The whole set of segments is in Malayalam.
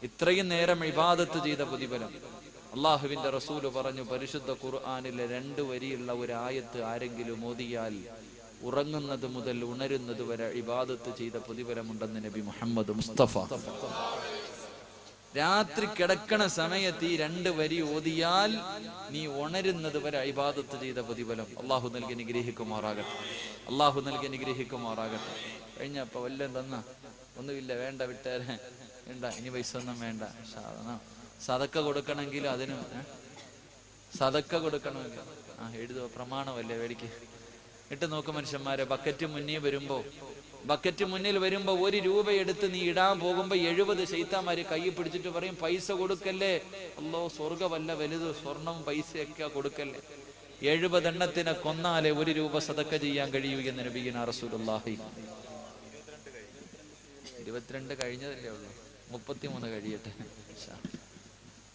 ഇത്രയും നേരം ഇബാദത്ത് ചെയ്ത പ്രതിഫലം. അള്ളാഹുവിന്റെ റസൂല് പറഞ്ഞു, പരിശുദ്ധ ഖുർആനിലെ 2 വരിയുള്ള ഒരു ആയത്ത് ആരെങ്കിലും ഓതിയാൽ ഉറങ്ങുന്നത് മുതൽ ഉണരുന്നത് വരെ ഇബാദത്ത് ചെയ്ത പ്രതിഫലമുണ്ടെന്ന് നബി മുഹമ്മദ് മുസ്തഫ. രാത്രി കിടക്കണ സമയത്ത് ഈ 2 വരി ഓതിയാൽ നീ ഉണരുന്നത് വരെ ഇബാദത്ത് ചെയ്ത പ്രതിഫലം. അള്ളാഹു നൽകി അനുഗ്രഹിക്കുമാറാകട്ടെ. അള്ളാഹു നൽകി അനുഗ്രഹിക്കുമാറാകട്ടെ. കഴിഞ്ഞപ്പോ വല്ലതും തന്ന ഒന്നുമില്ല, വേണ്ട, വിട്ടേരെ, വേണ്ട, ഇനി പൈസ ഒന്നും വേണ്ട. സദക്ക കൊടുക്കണമെങ്കിൽ അതിനും സദക്ക കൊടുക്കണമെങ്കിൽ എഴുതുക, പ്രമാണമല്ലേ മേടിക്ക്. ഇട്ട് നോക്ക് മനുഷ്യന്മാരെ, ബക്കറ്റ് മുന്നിൽ വരുമ്പോ 1 രൂപ എടുത്ത് നീ ഇടാൻ പോകുമ്പോ 70 ശൈത്താന്മാര് കൈ പിടിച്ചിട്ട് പറയും, പൈസ കൊടുക്കല്ലേ, അല്ലോ സ്വർഗമല്ല വലുത്, സ്വർണവും പൈസയൊക്കെ കൊടുക്കല്ലേ. 70 എണ്ണത്തിനെ കൊന്നാലേ 1 രൂപ സദക്ക ചെയ്യാൻ കഴിയൂ എന്ന് നബിയുനാ റസൂലുള്ളാഹി. 22 കഴിഞ്ഞതല്ലേ ഉള്ളൂ, 33 കഴിയട്ടെ.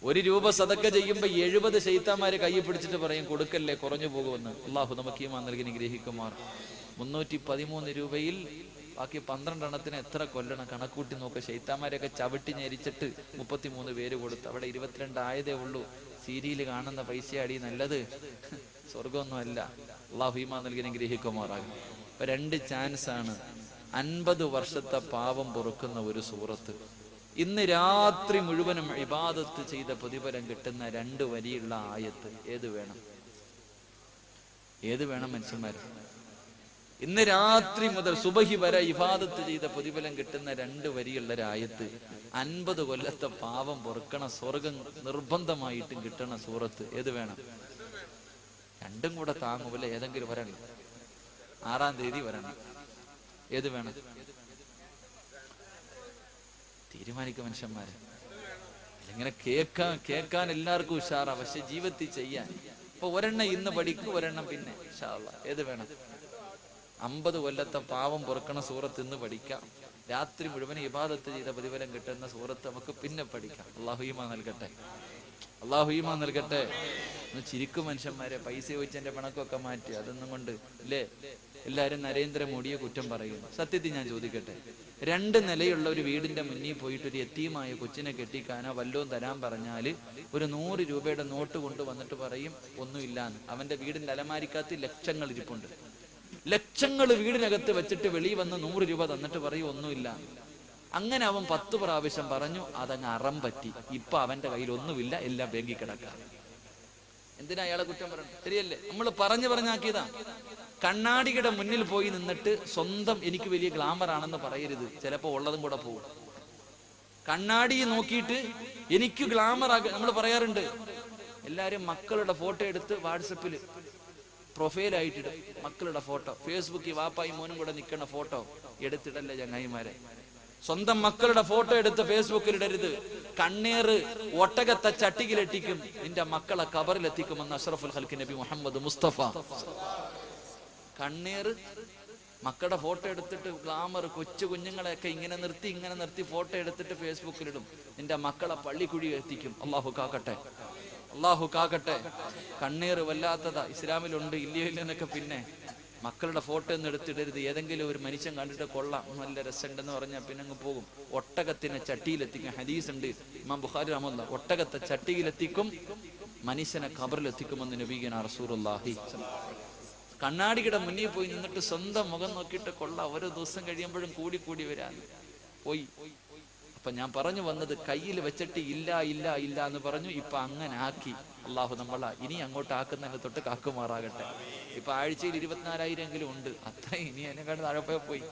1 രൂപ സദക്ക ചെയ്യുമ്പോ 70 ശൈത്താന്മാരെ കൈ പിടിച്ചിട്ട് പറയും, കൊടുക്കല്ലേ, കുറഞ്ഞു പോകുമെന്ന്. അള്ളാഹു നമുക്ക് ഈമാൻ നൽകി നിഗ്രഹിക്കുമാർ. 313 രൂപയിൽ ബാക്കി 12 എണ്ണത്തിന് എത്ര കൊല്ലണം? കണക്കൂട്ടി നോക്ക്. ശൈത്താന്മാരെയൊക്കെ ചവിട്ടി ഞെരിച്ചിട്ട് 33 പേര് കൊടുത്തു. അവിടെ 22 ആയതേ ഉള്ളൂ. സീരിയൽ കാണുന്ന പൈസ അടി നല്ലത്, സ്വർഗമൊന്നും അല്ല. അള്ളാഹു ഈമാൻ നൽകി നിഗ്രഹിക്കുമാറാകും. ഇപ്പൊ 2 ചാൻസാണ്. 50 വർഷത്തെ പാപം പൊറുക്കുന്ന ഒരു സൂറത്ത്. ഇന്ന് രാത്രി മുഴുവനും ഇബാദത്ത് ചെയ്ത പ്രതിഫലം കിട്ടുന്ന 2 വരിയുള്ള ആയത്ത്. ഏത് വേണം മനുഷ്യന്മാർ? ഇന്ന് രാത്രി മുതൽ സുബഹി വരെ ഇബാദത്ത് ചെയ്ത പ്രതിഫലം കിട്ടുന്ന 2 വരിയുള്ള ഒരു ആയത്ത്. 50 കൊല്ലത്തെ പാവം പൊറുക്കണ, സ്വർഗം നിർബന്ധമായിട്ടും കിട്ടണ സൂറത്ത്. ഏത് വേണം? 2ഉം കൂടെ താങ്ങുമല്ല. ഏതെങ്കിലും വരണം. 6-ാം തീയതി വരണം. ഏത് വേണം? തീരുമാനിക്കും മനുഷ്യന്മാരെ. ഇങ്ങനെ കേൾക്കാൻ എല്ലാവർക്കും ഉഷാറാ, പക്ഷെ ജീവിതത്തിൽ ചെയ്യാൻ. ഇപ്പൊ ഒരെണ്ണം ഇന്ന് പഠിക്കും, ഒരെണ്ണം പിന്നെ ഇൻഷാ അല്ലാഹ്. ഏത് വേണം? 50 കൊല്ലത്തെ പാവം പൊറുക്കണ സൂറത്ത് ഇന്ന് പഠിക്കാം. രാത്രി മുഴുവൻ ഇബാദത്ത് ചെയ്ത പ്രതിഫലം കിട്ടുന്ന സൂറത്ത് നമുക്ക് പിന്നെ പഠിക്കാം. അല്ലാഹു ഈമാൻ നൽകട്ടെ. ഒന്ന് ചിരിക്കും മനുഷ്യന്മാരെ. പൈസ ചോദിച്ച് എന്റെ പണക്കൊക്കെ മാറ്റി, അതൊന്നും കൊണ്ട് ഇല്ലേ എല്ലാരും നരേന്ദ്രമോദിയെ കുറ്റം പറയുന്നു. സത്യത്തിൽ ഞാൻ ചോദിക്കട്ടെ, 2 നിലയുള്ള ഒരു വീടിന്റെ മുന്നിൽ പോയിട്ട് ഒരു യത്തീമായ കൊച്ചിനെ കെട്ടിക്കാനോ വല്ലതും തരാൻ പറഞ്ഞാല് ഒരു 100 രൂപയുടെ നോട്ട് കൊണ്ടുവന്നിട്ട് പറയും ഒന്നുമില്ലാന്ന്. അവന്റെ വീടിന്റെ അലമാരിക്കകത്ത് ലക്ഷങ്ങൾ ഇരിപ്പുണ്ട്. ലക്ഷങ്ങൾ വീടിനകത്ത് വെച്ചിട്ട് വെളിയിൽ വന്ന് 100 രൂപ തന്നിട്ട് പറയും ഒന്നുമില്ല. അങ്ങനെ അവൻ 10 പ്രാവശ്യം പറഞ്ഞു, അതങ്ങ് അറം പറ്റി. ഇപ്പൊ അവന്റെ കയ്യിൽ ഒന്നുമില്ല, എല്ലാം ബാങ്കിൽ കിടക്കാം. എന്തിനാ അയാളെ കുറ്റം പറഞ്ഞു? ശരിയല്ലേ? നമ്മൾ പറഞ്ഞാക്കിയതാ. കണ്ണാടിയുടെ മുന്നിൽ പോയി നിന്നിട്ട് സ്വന്തം എനിക്ക് വലിയ ഗ്ലാമർ ആണെന്ന് പറയരുത്. ചിലപ്പോ ഉള്ളതും കൂടെ പോകും. കണ്ണാടിയെ നോക്കിയിട്ട് എനിക്ക് ഗ്ലാമർ നമ്മൾ പറയാറുണ്ട്. എല്ലാരും മക്കളുടെ ഫോട്ടോ എടുത്ത് വാട്സപ്പിൽ പ്രൊഫൈലായിട്ടിടും. മക്കളുടെ ഫോട്ടോ ഫേസ്ബുക്കിൽ വാപ്പായും മോനും കൂടെ നിൽക്കുന്ന ഫോട്ടോ എടുത്തിടല്ലേ ചങ്ങായിമാരെ. സ്വന്തം മക്കളുടെ ഫോട്ടോ എടുത്ത് ഫേസ്ബുക്കിൽ ഇടരുത്. കണ്ണേറ് ഒട്ടകത്തെ ചട്ടിയിലെത്തിക്കും, നിന്റെ മക്കളെ ഖബറിലെത്തിക്കുമെന്ന് അഷ്റഫുൽ ഖൽഖ് നബി മുഹമ്മദ് മുസ്തഫ. കണ്ണേറ് മക്കളുടെ ഫോട്ടോ എടുത്തിട്ട് ഗ്ലാമർ കൊച്ചു കുഞ്ഞുങ്ങളെയൊക്കെ ഇങ്ങനെ നിർത്തി ഫോട്ടോ എടുത്തിട്ട് ഫേസ്ബുക്കിലിടും. നിന്റെ മക്കളെ പള്ളിക്കുഴി എത്തിക്കും. അള്ളാഹു കാക്കട്ടെ. കണ്ണീർ വല്ലാത്തതാ. ഇസ്ലാമിലുണ്ട്, ഇല്ലയോ ഇല്ലെന്നൊക്കെ. പിന്നെ മക്കളുടെ ഫോട്ടോ ഒന്നും എടുത്തിടരുത്. ഏതെങ്കിലും ഒരു മനുഷ്യൻ കണ്ടിട്ട് കൊള്ളാം, നല്ല രസമുണ്ടെന്ന് പറഞ്ഞാൽ പിന്നെ അങ്ങ് പോകും. ഒട്ടകത്തിനെ ചട്ടിയിലെത്തിക്കും. ഹദീസ് ഉണ്ട്, ഇമാം ബുഖാരി റഹ്മത്തുള്ളാഹി. ഒട്ടകത്തെ ചട്ടിയിലെത്തിക്കും, മനുഷ്യനെ ഖബറിലെത്തിക്കുമെന്ന് നബിയുനാ റസൂലുള്ളാഹി. കണ്ണാടിയുടെ മുന്നിൽ പോയി നിന്നിട്ട് സ്വന്തം മുഖം നോക്കിയിട്ട് കൊള്ളാം. ഓരോ ദിവസം കഴിയുമ്പോഴും കൂടി വരാൻ പോയി. അപ്പൊ ഞാൻ പറഞ്ഞു വന്നത്, കയ്യിൽ വെച്ചിട്ട് ഇല്ല എന്ന് പറഞ്ഞു. ഇപ്പൊ അങ്ങനെ ആക്കി. അള്ളാഹു നമ്മളാ ഇനി അങ്ങോട്ട് ആക്കുന്നതിനെ തൊട്ട് കാക്കുമാറാകട്ടെ. ഇപ്പൊ ആഴ്ചയിൽ 24,000 ഉണ്ട്. അത്രയും ഇനി എന്നെക്കാട് താഴെ പോയി.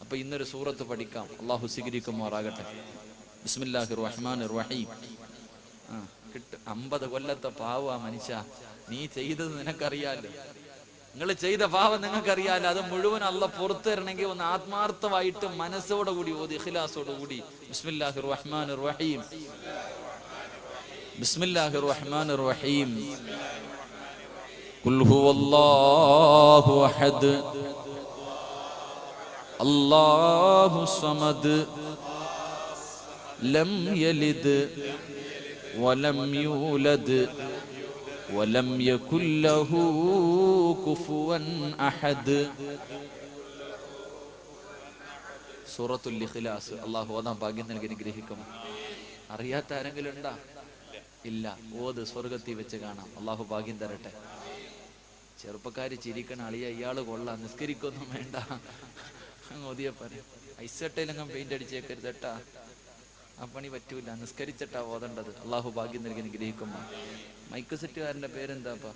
അപ്പൊ ഇന്നൊരു സൂറത്ത് പഠിക്കാം. അള്ളാഹു സ്വീകരിക്കുമാറാകട്ടെ. ബിസ്മില്ലാഹിർ റഹ്മാനിർ റഹീം. 50 കൊല്ലത്തെ പാവാ മനുഷ്യ. നീ ചെയ്തത് നിനക്കറിയാലോ. നിങ്ങൾ ചെയ്ത പാവം നിങ്ങൾക്കറിയാലോ. അത് മുഴുവൻ അള്ളാഹ് പുറത്തു തരണമെങ്കിൽ ഒന്ന് ആത്മാർത്ഥമായിട്ട് മനസ്സോടെ കൂടി ഓതി, ഇഖ്ലാസോടെ കൂടി. ബിസ്മില്ലാഹിർ റഹ്മാനിർ റഹീം. ബിസ്മില്ലാഹിർ റഹ്മാനിർ റഹീം. ഖുൽ ഹുവല്ലാഹു അഹദ് അല്ലാഹു സമദ് ലം യലിദ് വലം യൂലദ് വലം യകുൽ ലഹു കുഫുവൻ അഹദ്. സൂറത്തുൽ ഇഖ്ലാസ്. അള്ളാഹു ഓതാൻ ഭാഗ്യം നൽകി അനുഗ്രഹിക്കും. അറിയാത്ത ആരെങ്കിലും ഉണ്ടാ? ഇല്ല. ഓത്, സ്വർഗത്തിൽ വെച്ച് കാണാം. അള്ളാഹു ഭാഗ്യം തരട്ടെ. ചെറുപ്പക്കാര് ചിരിക്കണ, അളിയ ഇയാള് കൊള്ളാം, നിസ്കരിക്കൊന്നും വേണ്ട, ഓതിയ പറയാം. ഐസട്ടയിലെങ്ങും പെയിന്റ് അടിച്ചേക്കരുതട്ടാ, ആ പണി പറ്റൂല, നിസ്കരിച്ചിട്ടാ ഓതേണ്ടത്. അള്ളാഹു ഭാഗ്യം നൽകി അനുഗ്രഹിക്കുമ്പോ. മൈക്ക് സെറ്റുകാരന്റെ പേരെന്താപ്പാ?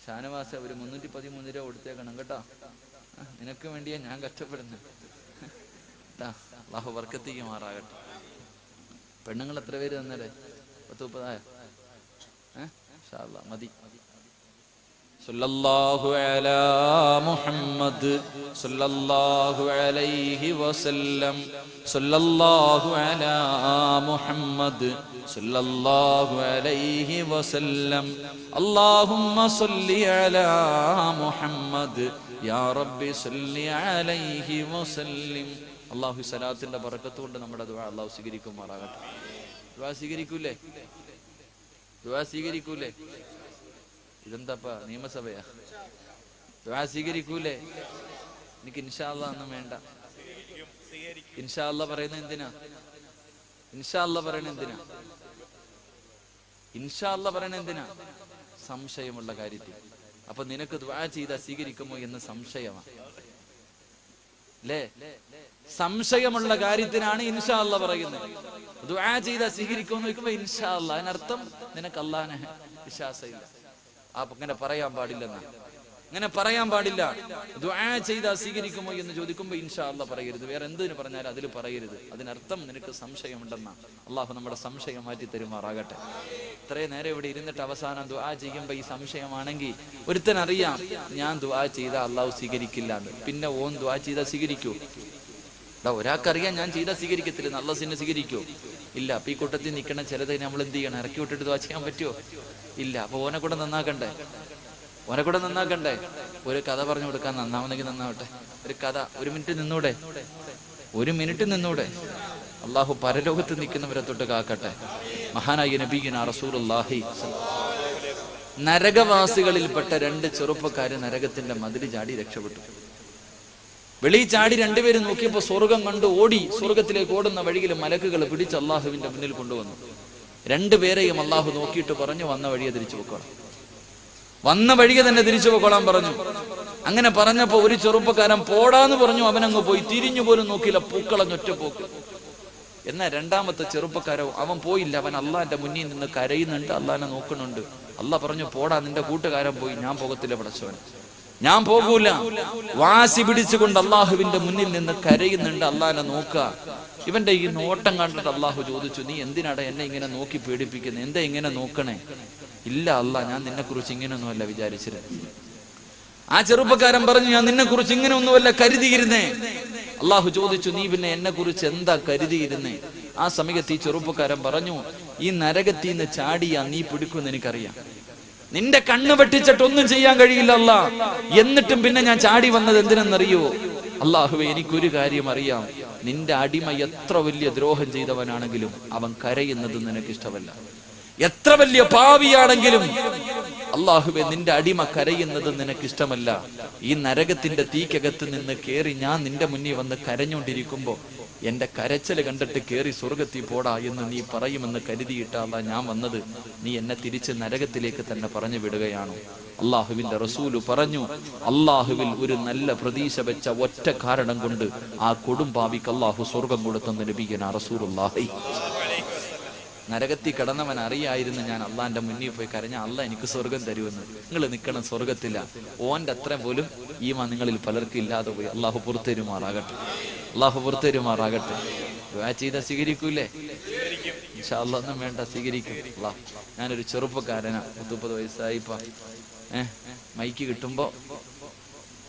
ഷാനവാസ. ഒരു 313 രൂപ കൊടുത്തേക്കണം കേട്ടോ. നിനക്ക് വേണ്ടിയാ ഞാൻ കഷ്ടപ്പെടുന്നത്. അള്ളാഹു ബർക്കത്ത് മാറാകട്ടെ. പെണ്ണുങ്ങൾ എത്ര പേര് തന്നല്ലേ? 30-30 ഇൻഷാ അല്ലാഹ് മതി. സല്ലല്ലാഹു അലാ മുഹമ്മദ് സല്ലല്ലാഹു അലൈഹി വസല്ലം. സല്ലല്ലാഹു അലാ മുഹമ്മദ് സല്ലല്ലാഹു അലൈഹി വസല്ലം. അല്ലാഹുമ്മ സല്ലി അലാ മുഹമ്മദ് യാ റബ്ബി സല്ലി അലൈഹി വസല്ലം. അല്ലാഹു സലാത്തിന്റെ ബറക്കത്ത് കൊണ്ട് നമ്മുടെ ദുആ അല്ലാഹു സ്വീകരിക്കുമാറാകട്ടെ. ദുആ സ്വീകരിക്കൂലേ? ദുആ സ്വീകരിക്കൂലേ? ഇതെന്താപ്പാ നിയമസഭയാ? ദുആ സ്വീകരിക്കൂലേ? എനിക്ക് ഇൻഷാ അല്ലാഹ് ഒന്നും വേണ്ട. ഇൻഷാ അല്ലാഹ് പറയുന്നത് എന്തിനാ? ഇൻഷാ അല്ലാഹ് പറയണ എന്തിനാ? ഇൻഷാ അല്ലാഹ് പറയണ എന്തിനാ? സംശയമുള്ള കാര്യത്തിൽ. അപ്പൊ നിനക്ക് ദുആ ചെയ്താ സ്വീകരിക്കുമോ എന്ന് സംശയമാണ് അല്ലേ? സംശയമുള്ള കാര്യത്തിനാണ് ഇൻഷാ അല്ലാഹ് പറയുന്നത്. ദുആ ചെയ്താ സ്വീകരിക്കുമെന്ന് ചോദിക്കുമ്പോ ഇൻഷാ അല്ലാഹ്, അതിനർത്ഥം നിനക്ക് അല്ലാഹനെ വിശ്വാസമില്ല. അങ്ങനെ പറയാൻ പാടില്ലെന്നാ. അങ്ങനെ പറയാൻ പാടില്ല. ദുആ ചെയ്താ സ്വീകരിക്കുമോ എന്ന് ചോദിക്കുമ്പോ ഇൻഷാ അല്ലാഹ് പറയരുത്. വേറെ എന്തിനു പറഞ്ഞാലും അതിൽ പറയരുത്. അതിനർത്ഥം നിനക്ക് സംശയമുണ്ടെന്നാ. അള്ളാഹു നമ്മുടെ സംശയം മാറ്റി തരുമാറാകട്ടെ. ഇത്രയും നേരം ഇവിടെ ഇരുന്നിട്ട് അവസാനം ദുആ ചെയ്യുമ്പോ ഈ സംശയമാണെങ്കിൽ ഒരുത്തനറിയാം ഞാൻ ദുആ ചെയ്താ അള്ളാഹു സ്വീകരിക്കില്ല എന്ന്. പിന്നെ ഓൻ ദുആ ചെയ്താ സ്വീകരിക്കൂ? ഒരാൾക്കറിയാം ഞാൻ ചെയ്താ സ്വീകരിക്കത്തില്ല, അള്ളാഹു സിന്നെ സ്വീകരിക്കോ? ഇല്ല. അപ്പൊ ഈ കൂട്ടത്തിൽ നിൽക്കണ ചിലതിനെ നമ്മൾ എന്ത് ചെയ്യണം? ഇറക്കി വിട്ടിട്ട് ദുആ ചെയ്യാൻ പറ്റുമോ? ഇല്ല. അപ്പൊ ഓനെ കൂടെ നന്നാക്കണ്ടേ? ഓനെ കൂടെ നന്നാക്കണ്ടേ? ഒരു കഥ പറഞ്ഞു കൊടുക്കാൻ നന്നാവുന്നെങ്കിൽ നന്നാവട്ടെ. ഒരു കഥ 1 മിനിറ്റ് നിന്നൂടെ? 1 മിനിറ്റ് നിന്നൂടെ? അള്ളാഹു പരലോകത്ത് നിൽക്കുന്നവരെ തൊട്ട് കാക്കട്ടെ. മഹാനായ നബിയുനാ റസൂലുള്ളാഹി. നരകവാസികളിൽപ്പെട്ട 2 ചെറുപ്പക്കാര് നരകത്തിന്റെ മതിൽ ചാടി രക്ഷപ്പെട്ടു. വെളിയിൽ ചാടി 2 പേര് നോക്കിയപ്പോ സ്വർഗം കണ്ട് ഓടി. സ്വർഗത്തിലേക്ക് ഓടുന്ന വഴിയിൽ മലക്കുകൾ പിടിച്ച് അള്ളാഹുവിന്റെ മുന്നിൽ കൊണ്ടുവന്നു. 2 പേരെയും അള്ളാഹു നോക്കിയിട്ട് പറഞ്ഞു, വന്ന വഴിയെ തിരിച്ചു പോക്കോളാം, വന്ന വഴിയെ തന്നെ തിരിച്ചു പോക്കോളാൻ പറഞ്ഞു. അങ്ങനെ പറഞ്ഞപ്പോ ഒരു ചെറുപ്പക്കാരൻ പോടാന്ന് പറഞ്ഞു. അവനങ്ങ് പോയി, തിരിഞ്ഞു പോലും നോക്കിയില്ല, പൂക്കളഞ്ഞൊറ്റ പോക്ക്. എന്നാൽ 2ാമത്തെ ചെറുപ്പക്കാരോ അവൻ പോയില്ല. അവൻ അള്ളാന്റെ മുന്നിൽ നിന്ന് കരയുന്നുണ്ട്, അള്ളാനെ നോക്കുന്നുണ്ട്. അള്ളാഹ് പറഞ്ഞു, പോടാ, നിന്റെ കൂട്ടുകാരൻ പോയി, ഞാൻ പോകത്തില്ല പടച്ചവൻ, ഞാൻ പോകൂല. വാശി പിടിച്ചുകൊണ്ട് അള്ളാഹുവിന്റെ മുന്നിൽ നിന്ന് കരയുന്നുണ്ട്, അള്ളാനെ നോക്കുക. ഇവന്റെ ഈ നോട്ടം കണ്ടിട്ട് അള്ളാഹു ചോദിച്ചു, നീ എന്തിനാടാ എന്നെ ഇങ്ങനെ നോക്കി പേടിപ്പിക്കുന്നത്? എന്താ ഇങ്ങനെ നോക്കണേ? ഇല്ല അള്ളാഹ്, ഞാൻ നിന്നെ കുറിച്ച് ഇങ്ങനെയൊന്നുമല്ല വിചാരിച്ചിരുന്നത്. ആ ചെറുപ്പക്കാരൻ പറഞ്ഞു, ഞാൻ നിന്നെ കുറിച്ച് ഇങ്ങനെ ഒന്നുമല്ല കരുതിയിരുന്നേ. അള്ളാഹു ചോദിച്ചു, നീ പിന്നെ എന്നെ കുറിച്ച് എന്താ കരുതിയിരുന്നേ? ആ സമയത്ത് ഈ ചെറുപ്പക്കാരൻ പറഞ്ഞു, ഈ നരകത്തിൽ നിന്ന് ചാടിയാ നീ പിടിക്കുമെന്ന് എനിക്കറിയാം. നിന്റെ കണ്ണ് വെട്ടിച്ചിട്ടൊന്നും ചെയ്യാൻ കഴിയില്ല അല്ലാ. എന്നിട്ടും പിന്നെ ഞാൻ ചാടി വന്നത് എന്തിനെന്നറിയോ? അള്ളാഹുവേ, എനിക്കൊരു കാര്യം അറിയാം, നിന്റെ അടിമ എത്ര വലിയ ദ്രോഹം ചെയ്തവനാണെങ്കിലും അവൻ കരയുന്നത് നിനക്ക് ഇഷ്ടമല്ല. എത്ര വലിയ പാവിയാണെങ്കിലും അള്ളാഹുവേ, നിന്റെ അടിമ കരയുന്നത് നിനക്ക് ഇഷ്ടമല്ല. ഈ നരകത്തിന്റെ തീക്കകത്ത് നിന്ന് കേറി ഞാൻ നിന്റെ മുന്നിൽ വന്ന് കരഞ്ഞുകൊണ്ടിരിക്കുമ്പോ എന്റെ കരച്ചല് കണ്ടിട്ട് കേറി സ്വർഗത്തിൽ പോടാ എന്ന് നീ പറയുമെന്ന് കരുതിയിട്ടാ ഞാൻ വന്നത്. നീ എന്നെ തിരിച്ച് നരകത്തിലേക്ക് തന്നെ പറഞ്ഞു വിടുകയാണോ? അള്ളാഹുവിന്റെ റസൂല് പറഞ്ഞു, അള്ളാഹുവിൽ ഒരു നല്ല പ്രതീക്ഷ വെച്ച ഒറ്റ കാരണം കൊണ്ട് ആ കൊടുംപാവിക്ക് അള്ളാഹു സ്വർഗം കൊടുത്തെന്ന് നബിയുനാ റസൂലുള്ളാഹി. നരകത്തിൽ കിടന്നവൻ അറിയായിരുന്നു, ഞാൻ അള്ളാന്റെ മുന്നിൽ പോയി കരഞ്ഞ അള്ളാഹ് എനിക്ക് സ്വർഗം തരുമെന്ന്. നിങ്ങൾ നിൽക്കണം സ്വർഗത്തില്ല. ഓന്റെ അത്ര പോലും ഈമാൻ നിങ്ങളിൽ പലർക്കും ഇല്ലാതെ പോയി. അള്ളാഹു പുറത്തേരുമാറാകട്ടെ, അള്ളാഹു പുറത്തേരുമാറാകട്ടെ. ദുആ ചെയ്താ സ്വീകരിക്കൂലേ? ഇൻഷാ അല്ലാഹ് ഒന്നും വേണ്ട, സ്വീകരിക്കും അള്ളാഹ്. ഞാനൊരു ചെറുപ്പക്കാരനാ, 30 വയസ്സായിപ്പോ. മൈക്ക് കിട്ടുമ്പോ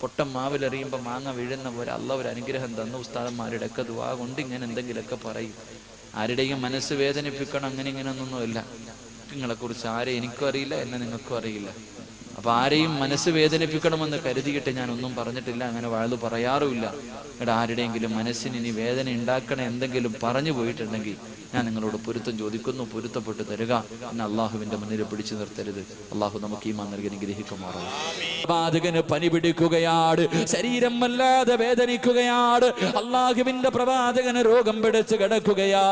പൊട്ടം മാവിലെറിയുമ്പോ മാങ്ങ വീഴുന്ന പോലെ അള്ളാഹ് ഒരു അനുഗ്രഹം തന്നു. ഉസ്താദന്മാരുടെ ഒക്കെ ദുആ കൊണ്ട് ഇങ്ങനെ എന്തെങ്കിലുമൊക്കെ പറയും. ആരുടെയും മനസ്സ് വേദനിപ്പിക്കണം അങ്ങനെ ഇങ്ങനെയൊന്നുമില്ല. നിങ്ങളെ കുറിച്ച് ആരെ എനിക്കും അറിയില്ല, എന്നെ നിങ്ങൾക്കും അറിയില്ല. അപ്പൊ ആരെയും മനസ്സ് വേദനിപ്പിക്കണമെന്ന് കരുതിയിട്ട് ഞാൻ ഒന്നും പറഞ്ഞിട്ടില്ല, അങ്ങനെ വഅദ് പറയാറുമില്ല. ഇവിടെ ആരുടെയെങ്കിലും മനസ്സിന് ഇനി വേദന ഉണ്ടാക്കണ എന്തെങ്കിലും പറഞ്ഞു പോയിട്ടുണ്ടെങ്കിൽ ഞാൻ നിങ്ങളോട് പൊരുത്തം ചോദിക്കുന്നു, പൊരുത്തപ്പെട്ട് തരിക. എന്നെ അള്ളാഹുവിന്റെ മുന്നിൽ പിടിച്ചു നിർത്തരുത്. അള്ളാഹു നമുക്ക് ഈമാൻ നൽകി അനുഗ്രഹിക്കുമാറാണ്. പ്രവാചകന് പനി പിടിക്കുകയാണ്, ശരീരം വല്ലാതെ വേദനിക്കുകയാണ്. അള്ളാഹുവിന്റെ പ്രവാചകന് രോഗം പിടിച്ച് കിടക്കുകയാ,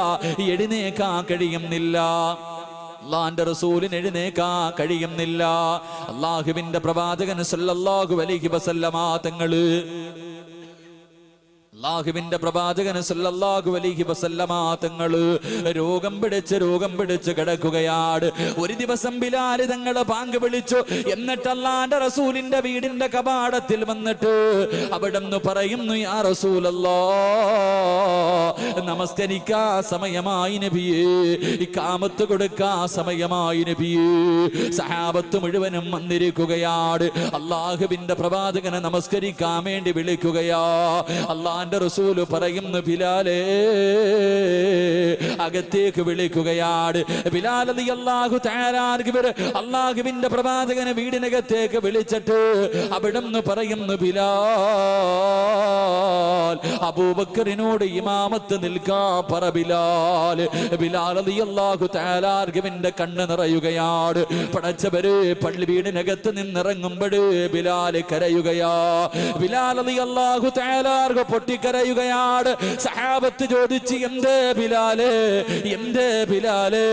എഴുന്നേക്കാൻ കഴിയുന്നില്ല. അല്ലാഹുവിന്റെ റസൂലിന് എഴുന്നേക്കാൻ കഴിയുന്നില്ല. അള്ളാഹുവിന്റെ പ്രവാചകൻ സല്ലല്ലാഹു അലൈഹി വസല്ലമ തങ്ങള് അല്ലാഹുവിന്റെ പ്രവാചകൻ സല്ലല്ലാഹു അലൈഹി വസല്ലമ തങ്ങള് രോഗം പിടിച്ച് കിടക്കുകയാണ്. ഒരു ദിവസം ബിലാൽ തങ്ങള് ബാങ്ക് വിളിച്ചു. എന്നിട്ട് അല്ലാഹുവിന്റെ റസൂലിന്റെ വീടിന്റെ കവാടത്തിൽ വന്നിട്ട് അവിടെന്ന് പറയുന്നു, യാ റസൂലല്ലാഹ്, നമസ്കരിക്കാ സമയമായി നബിയേ, ഇഖാമത്ത് കൊടുക്കാ സമയമായി നബിയേ. സഹാബത്ത് മുഴുവനും വന്നിരിക്കുകയാണ്. അല്ലാഹുവിന്റെ പ്രവാചകനെ നമസ്കരിക്കാൻ വേണ്ടി വിളിക്കുകയാ. അല്ലാഹുവിന്റെ റസൂൽ പറയുന്നു, ബിലാലേ, അകത്തേക്ക് വിളിക്കുകയാണ്. ബിലാൽ റളിയല്ലാഹു തആല അല്ലാഹുവിന്റെ പ്രവാചകനെ വീടിനകത്തേക്ക് വിളിച്ചിട്ട് അവിടുന്ന് പറയുന്നു, ബിലാൽ, അബൂബക്കറിനോട് ഇമാമത്ത് നിൽക്കാൻ പറ ബിലാൽ. ബിലാൽ റളിയല്ലാഹു തആല കണ്ണ് നിറയുകയാണ്. പടച്ചവരെ, പള്ളി വീടിനകത്ത് നിന്നിറങ്ങുമ്പോൾ ബിലാൽ കരയുകയാ. ബിലാൽ റളിയല്ലാഹു തആല പൊട്ടിക്കരയുകയാണ്. സഹാബത്ത് ചോദിച്ചു, എന്തേ ബിലാലേ, എന്തേ ബിലാലേ,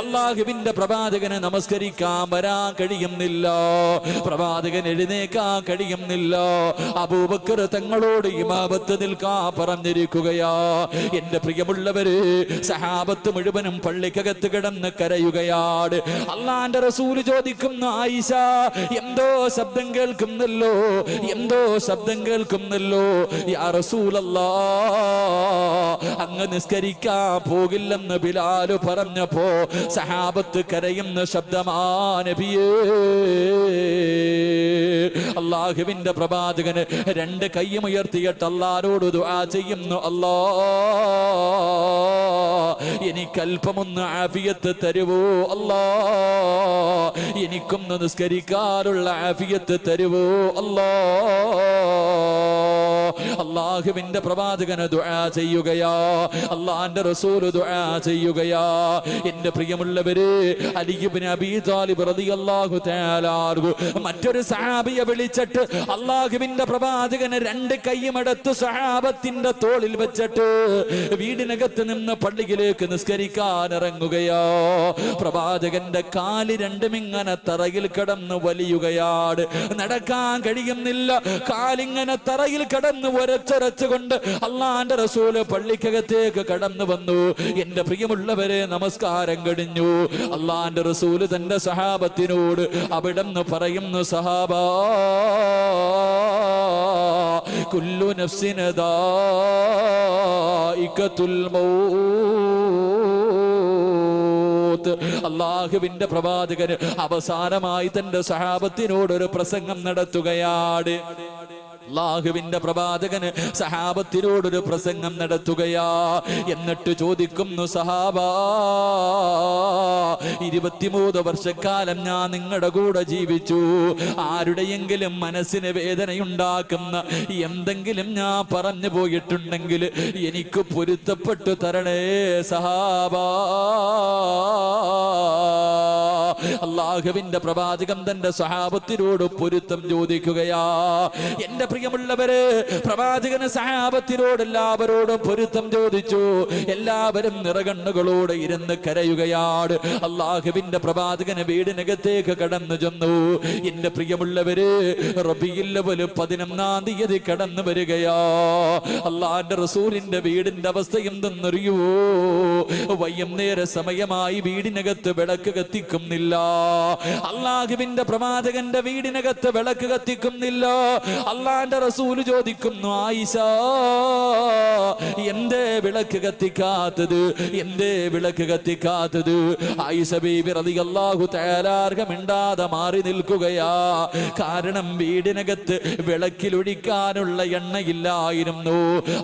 അല്ലാഹുവിന്റെ പ്രവാചകനെ നമസ്കരിക്കാൻ വരാൻ കഴിയുന്നില്ല, പ്രവാചകൻ എഴുന്നേക്കാൻ കഴിയുന്നില്ല, അബൂബക്കർ തങ്ങളോട് ഇമാമത്ത് നിൽക്കാൻ പറഞ്ഞിരിക്കുകയാ. എന്റെ പ്രിയമുള്ളവര്, സഹാബത്ത് മുഴുവനും പള്ളിക്കകത്ത് കിടന്ന് കരയുകയാണ്. അല്ലാഹുവിന്റെ റസൂൽ ചോദിക്കുന്നു, ആയിഷ, എന്തോ ശബ്ദം കേൾക്കുന്നല്ലോ, എന്തോ ശബ്ദം കേൾക്കുന്നല്ലോ. യാ റസൂലല്ലാഹ്, അങ്ങ് നിസ്കരിക്കാൻ പോകില്ലെന്ന് ബിലാൽ പറഞ്ഞപ്പോ സഹാബത്ത് കരയുന്ന ശബ്ദമാ നബിയേ. അല്ലാഹുവിന്റെ പ്രവാചകന് രണ്ട് കൈയും ഉയർത്തിയിട്ട് അല്ലാഹുവോട് ദുആ ചെയ്യുന്നു, അല്ലാഹ്, എനിക്കൽപ്പമൊന്ന് ആഫിയത്ത് തരുവോ അല്ലാഹ്, എനിക്കൊന്ന് നിസ്കരിക്കാനുള്ള ആഫിയത്ത് തരുവോ അല്ലാഹ്. അല്ലാഹുവിന്റെ പ്രവാചകന് ദുആ ചെയ്യുകയാ, അല്ലാഹുവിന്റെ റസൂൽ ദുആ ചെയ്യുകയാ. എന്റെ പ്രിയമുള്ളവരെ, അലി ഇബ്നു അബീ ത്വാലിബ് റളിയല്ലാഹു തആല മറ്റൊരു സഹാബിയെ വിളിച്ചിട്ട് അല്ലാഹുവിന്റെ പ്രവാചകന് രണ്ട് കൈയുമെടുത്ത് സഹാബത്തിന്റെ തോളിൽ വെച്ചിട്ട് വീടിനകത്ത് നിന്ന് പള്ളിയിലേക്ക് നിസ്കരിക്കാൻ ഇറങ്ങുകയാ. പ്രവാചകന്റെ കാല് രണ്ടും ഇങ്ങനെ തറയിൽ കിടന്ന് വലിയുകയാണ്. നടക്കാൻ കഴിയുന്നില്ല, കാലിങ്ങനെ തറയിൽ കിടന്ന് ഒരച്ചൊരച്ചുകൊണ്ട് അല്ലാഹുവിന്റെ റസൂല് പള്ളിക്കകത്തേക്ക് കടന്നു വന്നു. എന്റെ പ്രിയമുള്ളവരെ, നമസ്കാരം കഴിഞ്ഞു. അല്ലാഹുവിന്റെ റസൂല് തന്റെ സഹാബത്തിനോട് അവിടെന്ന് പറയുന്നു, സഹാബാ, കുല്ലു നഫ്സിൻ ദായിഖത്തുൽ മൗത്ത്. അല്ലാഹുവിന്റെ പ്രവാചകൻ അവസാനമായി തന്റെ സഹാബത്തിനോട് ഒരു പ്രസംഗം നടത്തുകയാണ്. അല്ലാഹുവിന്റെ പ്രവാചകന് സഹാബത്തിനോടൊരു പ്രസംഗം നടത്തുകയാ. എന്നിട്ട് ചോദിക്കുന്നു, സഹാബാ, 23 വർഷക്കാലം ഞാൻ നിങ്ങളുടെ കൂടെ ജീവിച്ചു. ആരുടെയെങ്കിലും മനസ്സിന് വേദനയുണ്ടാക്കുന്ന എന്തെങ്കിലും ഞാൻ പറഞ്ഞു പോയിട്ടുണ്ടെങ്കിൽ എനിക്ക് പൊരുത്തപ്പെട്ടു തരണേ സഹാബാ. അല്ലാഹുവിന്റെ പ്രവാചകൻ തന്റെ സഹാബത്തിനോട് പൊരുത്തം ചോദിക്കുകയാ. എന്റെ പ്രിയമുള്ളവരെ, പ്രവാചകന് സഹാബത്തിനോട് എല്ലാവരോടും പൊരുത്തം ചോദിച്ചു. എല്ലാവരും നിറകണ്ണുകളോട് ഇരുന്ന് കരയുകയാണ്. അല്ലാഹുവിന്റെ പ്രവാചകന് വീടിനകത്തേക്ക് കടന്നു ചെന്നു. എന്റെ പ്രിയമുള്ളവര്, റബീഉൽ അവ്വൽ 11-ാം തീയതി കടന്നു വരികയാ. അല്ലാഹുവിന്റെ റസൂലിന്റെ വീടിന്റെ അവസ്ഥ എന്തെന്നറിയോ? വൈകുന്നേര സമയമായി, വീടിനകത്ത് വിളക്ക് കത്തിക്കുന്നില്ല. അല്ലാഹുവിന്റെ പ്രവാചകന്റെ വീടിനകത്ത് വിളക്ക് കത്തിക്കുന്നില്ല. അല്ലാഹുവിന്റെ റസൂൽ ചോദിക്കുന്നു, ആയിഷ, എന്തേ വിളക്ക് കത്തിക്കാത്തത്? എന്തേ വിളക്ക് കത്തിക്കാത്തത്? ആയിഷ ബീബി റളിയല്ലാഹു തആല മിണ്ടാതെ മാറി നിൽക്കുകയാ. കാരണം വീടിനകത്ത് വിളക്കിലൊഴിക്കാനുള്ള എണ്ണയില്ലായിരുന്നു.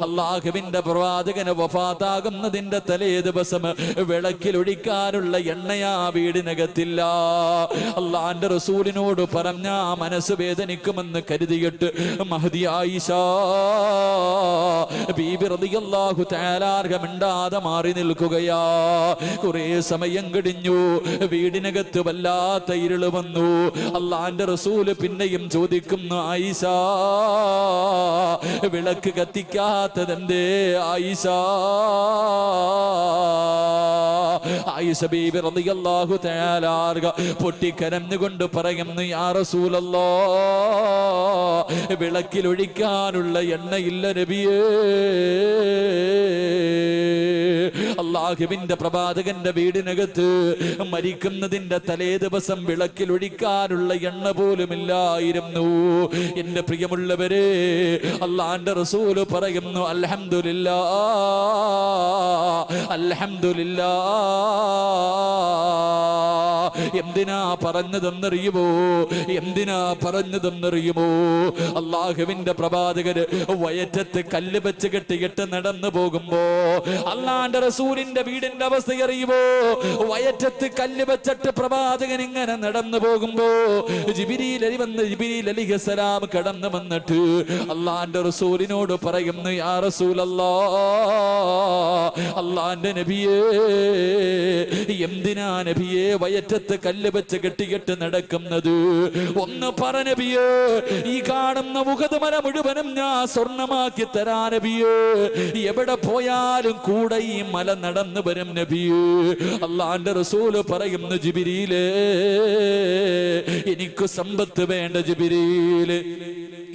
അള്ളാഹുവിന്റെ പ്രവാചകന് വഫാത്താകുന്നതിന്റെ തലേ ദിവസം വിളക്കിലൊഴിക്കാനുള്ള എണ്ണയാ വീടിനകത്തില്ല. അള്ളാന്റെ റസൂലിനോട് പറഞ്ഞ മനസ്സ് വേദനിക്കുമെന്ന് കരുതിയിട്ട് മഹദി ആയിഷ ബീബി റളിയല്ലാഹു തആല മിണ്ടാതെ മാറി നിൽക്കുകയാ. കുറെ സമയം കഴിഞ്ഞു. വീടിനകത്ത് വല്ലാത്ത ഇരുള് വന്നു. അള്ളാന്റെ റസൂല് പിന്നെയും ചോദിക്കുന്നു, ആയിഷ വിളക്ക് കത്തിക്കാത്തതെന്തേ ആയിഷ? ആയിഷ ബീബി റളിയല്ലാഹു തആല പൊട്ടിക്കരഞ്ഞുകൊണ്ട് പറയുന്നു, യാ റസൂലല്ലാഹ്, വിളക്കിലൊഴിക്കാനുള്ള എണ്ണയില്ല നബിയേ. അള്ളാഹുവിന്റെ പ്രവാചകന്റെ വീടിനകത്ത് മരിക്കുന്നതിന്റെ തലേ ദിവസം വിളക്കിലൊഴിക്കാനുള്ള എണ്ണ പോലുമില്ലായിരുന്നു. എന്റെ പ്രിയമുള്ളവരെ, അള്ളാന്റെ റസൂല് പറയുന്നു, അൽഹംദുലില്ലാഹ് അൽഹംദുലില്ലാഹ്. എന്തിനാ പറഞ്ഞതെന്നറിയുമോ? എന്തിനാ പറഞ്ഞതെന്നറിയുമോ? അള്ളാഹുവിന്റെ പ്രവാചകര് വയറ്റത്ത് കല്ല് വെച്ച് കെട്ടിയിട്ട് നടന്നു പോകുമ്പോ അള്ളാന്റെ റസൂലിന്റെ വീടിന്റെ അവസ്ഥ അറിയുമോ? വയറ്റത്ത് കല്ല് വെച്ചിട്ട് പ്രവാചകൻ ഇങ്ങനെ നടന്നു പോകുമ്പോ ജിബ്രീൽ അലൈഹിസ്സലാം കടന്നു വന്നിട്ട് അള്ളാന്റെ റസൂലിനോട് പറയുന്നു, യാ റസൂലല്ലാഹ്, അള്ളാന്റെ നബിയേ, എന്തിനാ നബിയേ വയറ്റത്ത് കല്ല് വെച്ച് കെട്ടിയിട്ട് നടക്കുന്നത്? ഒന്ന് പറ നബിയേ. ഈ കാണുന്ന ഉഹദ് മല മുഴുവനും ഞാൻ സ്വർണമാക്കി തരാ നബിയേ. എവിടെ പോയാലും കൂടെ ഈ മല നടന്നു വരും നബിയേ. അള്ളാന്റെ റസൂല് പറയുന്നു, ജിബ്രീലേ, എനിക്ക് സമ്പത്ത് വേണ്ട ജിബ്രീല്.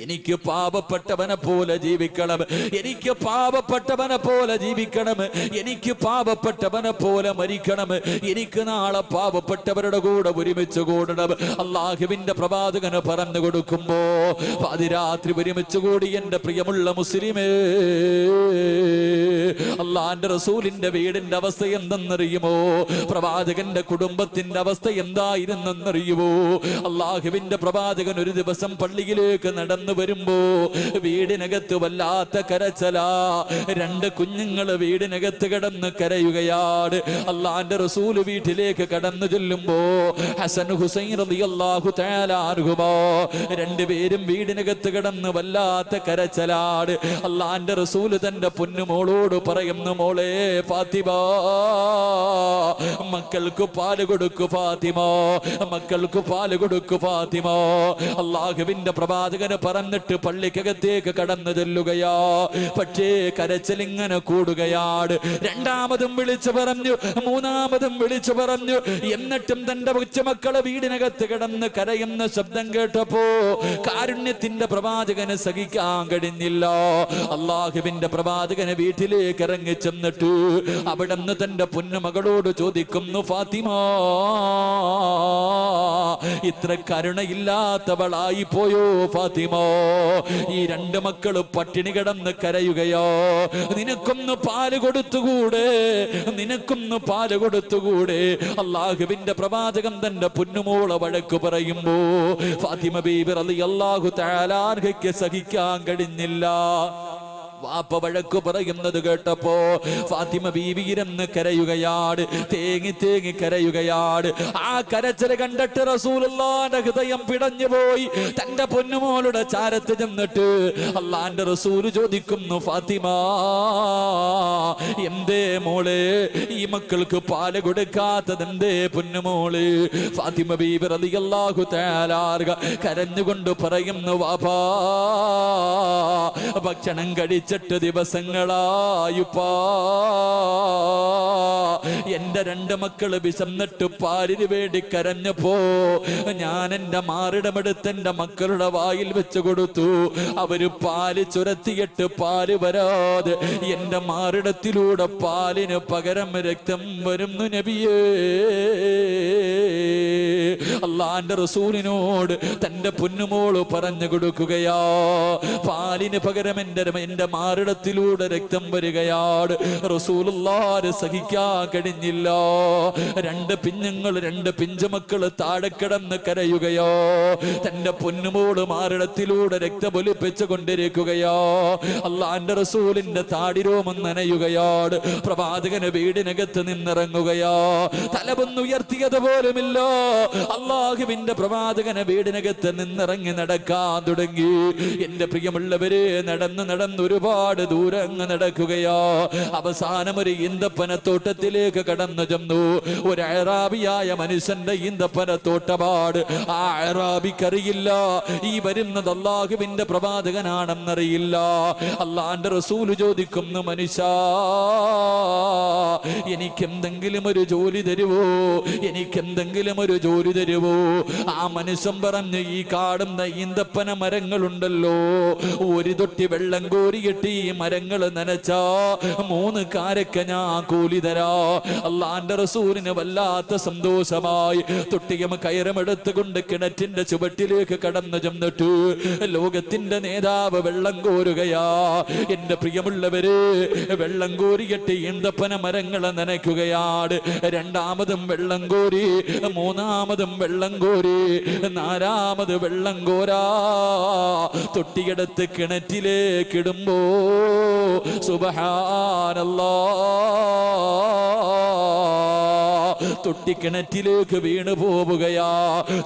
എനിക്ക് പാപപ്പെട്ടവനെ പോലെ ജീവിക്കണം. എനിക്ക് പാപപ്പെട്ടവനെ പോലെ ജീവിക്കണം. എനിക്ക് പാപപ്പെട്ടവനെ പോലെ മരിക്കണം. എനിക്ക് നാളെ പാപപ്പെട്ടവരുടെ കൂടെ ഒരുമിച്ച് കൂടണം. അള്ളാഹുവിന്റെ പ്രവാചകന് പറഞ്ഞു കൊടുക്കുമ്പോ പാതിരാത്രി ഒരുമിച്ച് കൂടി എന്റെ പ്രിയമുള്ള മുസ്ലിമേ, അള്ളാന്റെ റസൂലിന്റെ വീടിന്റെ അവസ്ഥ എന്തെന്നറിയുമോ? പ്രവാചകന്റെ കുടുംബത്തിന്റെ അവസ്ഥ എന്തായിരുന്നെന്നറിയുമോ? അള്ളാഹുവിന്റെ പ്രവാചകൻ ഒരു ദിവസം പള്ളിയിലേക്ക് നടന്നു വരുമ്പോ വീടിനകത്ത് വല്ലാത്ത കരച്ചല. രണ്ട് കുഞ്ഞുങ്ങൾ വീടിനകത്ത് കിടന്ന് കരയുകയാണ്. അള്ളാന്റെ റസൂല് വീട്ടിലേക്ക് കടന്നു ചെല്ലുമ്പോ ഹസൻ ഹുസൈൻ റളിയല്ലാഹു തആല അൻഹുമാ രണ്ടുപേരും വീടിനകത്ത് കിടന്ന് വല്ലാത്ത കരച്ചലാണ്. അള്ളാന്റെ റസൂല് തന്റെ പൊന്നുമോളോട് പറയുന്നു, മോളെ ഫാത്തിമ, മക്കൾക്ക് പാല് കൊടുക്കു ഫാത്തിമ, മക്കൾക്ക് പാല് കൊടുക്കു ഫാത്തിമ. അള്ളാഹുവിന്റെ പ്രവാചകന് പറഞ്ഞിട്ട് പള്ളിക്കകത്തേക്ക് കടന്നു ചെല്ലുകയാ. പക്ഷേ കരച്ചിലിങ്ങനെ കൂടുകയാണ്. രണ്ടാമതും വിളിച്ചു പറഞ്ഞു, മൂന്നാമതും വിളിച്ചു പറഞ്ഞു. എന്നിട്ടും തന്റെ കൊച്ചുമക്കളെ വീടിനകത്ത് കിടന്ന് കരയുന്ന ശബ്ദം കേട്ടപ്പോ കാരുണ്യത്തിന്റെ പ്രവാചകന് സഹിക്കാൻ കഴിഞ്ഞില്ല. അള്ളാഹുവിന്റെ പ്രവാചകന് വീട്ടിലേക്ക് ഇറങ്ങി ചെന്നിട്ട് അവിടുന്ന് തന്റെ പൊന്നുമകളോട് ചോദിക്കുന്നു, ഫാത്തിമ, ഇത്ര കരുണയില്ലാത്തവളായി പോയോ ഫാത്തിമ? ഈ രണ്ട് മക്കള് പട്ടിണി കിടന്ന് കരയുകയോ? നിനക്കൊന്ന് പാല് കൊടുത്തുകൂടെ? നിനക്കൊന്ന് പാല് കൊടുത്തുകൂടെ? അള്ളാഹുവിന്റെ പ്രവാചകൻ തന്റെ പൊന്നുമോളെ വഴക്ക് പറയുമ്പോ ഫാത്തിമ ബീബി റളിയല്ലാഹു തആല അൻഹയ്ക്ക് സഹിക്കാൻ കഴിഞ്ഞില്ല. വാപ്പ വഴക്കു പറയുന്നത് കേട്ടപ്പോ ഫാത്തിമ ബീവി ഇരുന്ന് കരയുകയാണ്. തേങ്ങി തേങ്ങി കരയുകയാണ്. ആ കരച്ചിൽ കണ്ടിട്ട് റസൂലുള്ളാഹിന്റെ ഹൃദയം പിടഞ്ഞു പോയി. തന്റെ പൊന്നുമോളുടെ ചാരത്ത് ചെന്നിട്ട് അള്ളാന്റെ റസൂല് ചോദിക്കുന്നു, ഫാത്തിമ, എന്തേ മോളെ ഈ മക്കൾക്ക് പാല് കൊടുക്കാത്തത്? എന്തേ പൊന്നുമോള്? ഫാത്തിമ ബീബി റളിയല്ലാഹു തആല കരഞ്ഞുകൊണ്ട് പറയുന്നു, വാപ്പാ, ഭക്ഷണം കഴിച്ചിട്ട് ദിവസങ്ങളായുപ്പാ, എന്റെ 2 മക്കള് വിശന്നിട്ട് പാലിന് വേണ്ടി കരഞ്ഞപ്പോ ഞാൻ എന്റെ മാറിടമെടുത്ത് എന്റെ മക്കളുടെ വായിൽ വെച്ച് കൊടുത്തു. അവര് പാല് ചുരത്തിയിട്ട് പാല് വരാതെ എന്റെ മാറിടത്തിലൂടെ പാലിന് പകരം രക്തം വരുന്നു നബിയേ. അള്ളാന്റെ റസൂലിനോട് തന്റെ പൊന്നുമോള് പറഞ്ഞു കൊടുക്കുകയാ, പാലിന് പകരം എന്റെ മാറിടത്തിലൂടെ രക്തം വരികയാണ്. റസൂലുള്ളാഹിനെ സഹിക്കാൻ കഴിഞ്ഞില്ല. 2 പിഞ്ചുമക്കള് താഴെ കിടന്ന് കരയുകയോ, തന്റെ പൊന്നുമോള് മാറിടത്തിലൂടെ രക്തമൊലിപ്പിച്ചു കൊണ്ടിരിക്കുകയോ. അള്ളാന്റെ റസൂലിന്റെ താടിരോമം നനയുകയാണ്. പ്രവാചകന് വീടിനകത്ത് നിന്നിറങ്ങുകയോ, തലവൊന്ന് ഉയർത്തിയത് പോലുമില്ല. അള്ളാഹുവിന്റെ പ്രവാചകന് വീടിനകത്ത് നിന്നിറങ്ങി നടക്കാൻ തുടങ്ങി. എന്റെ പ്രിയമുള്ളവരെ, നടന്ന് ഒരുപാട് ദൂരം അങ്ങ് നടക്കുകയോ. അവസാനം ഒരു ഈന്തപ്പനത്തോട്ടത്തിലേക്ക് കടന്നു ചെന്നു. ഒരു അറാബിയായ മനുഷ്യന്റെ ഈന്തപ്പനത്തോട്ടപാട്. ആ അറാബിക്കറിയില്ല ഈ വരുന്നത് അള്ളാഹുവിന്റെ പ്രവാചകനാണെന്നറിയില്ല. അള്ളാന്റെ റസൂല് ചോദിക്കുന്നു, മനുഷ്യ എനിക്കെന്തെങ്കിലും ഒരു ജോലി തരുവോ, എനിക്കെന്തെങ്കിലും ഒരു ജോലി തരുവോ? ആ മനുഷ്യൻ പറഞ്ഞു, ഈ കാടുന്ന ഈന്തപ്പന മരങ്ങളുണ്ടല്ലോ, ഒരു തൊട്ടി വെള്ളം കോരിയിട്ട് ഈ മരങ്ങൾ നനച്ചാ 3 കാരക്ക ഞാൻ കൂലി തരാ. അള്ളാന്റെ റസൂലിന് വല്ലാത്ത സന്തോഷമായി. തൊട്ടിയം കയറമെടുത്തുകൊണ്ട് കിണറ്റിന്റെ ചുവട്ടിലേക്ക് കടന്നു ചെന്നിട്ട് ലോകത്തിന്റെ നേതാവ് വെള്ളം കോരുകയാ. എന്റെ പ്രിയമുള്ളവര്, വെള്ളം കോരിയിട്ട് ഈന്തപ്പന മരങ്ങളെ നനയ്ക്കുകയാണ്. 2ാമതും വെള്ളം കോരി, 3ാമതും വെള്ളം കോരി, 4ാമത് വെള്ളം കോരാ. തൊട്ടിയെടുത്ത് കിണറ്റിലേക്ക് ഇടുമ്പോ സുബ്ഹാനല്ലാഹ്, തൊട്ടിക്കിണറ്റിലേക്ക് വീണു പോവുകയാ.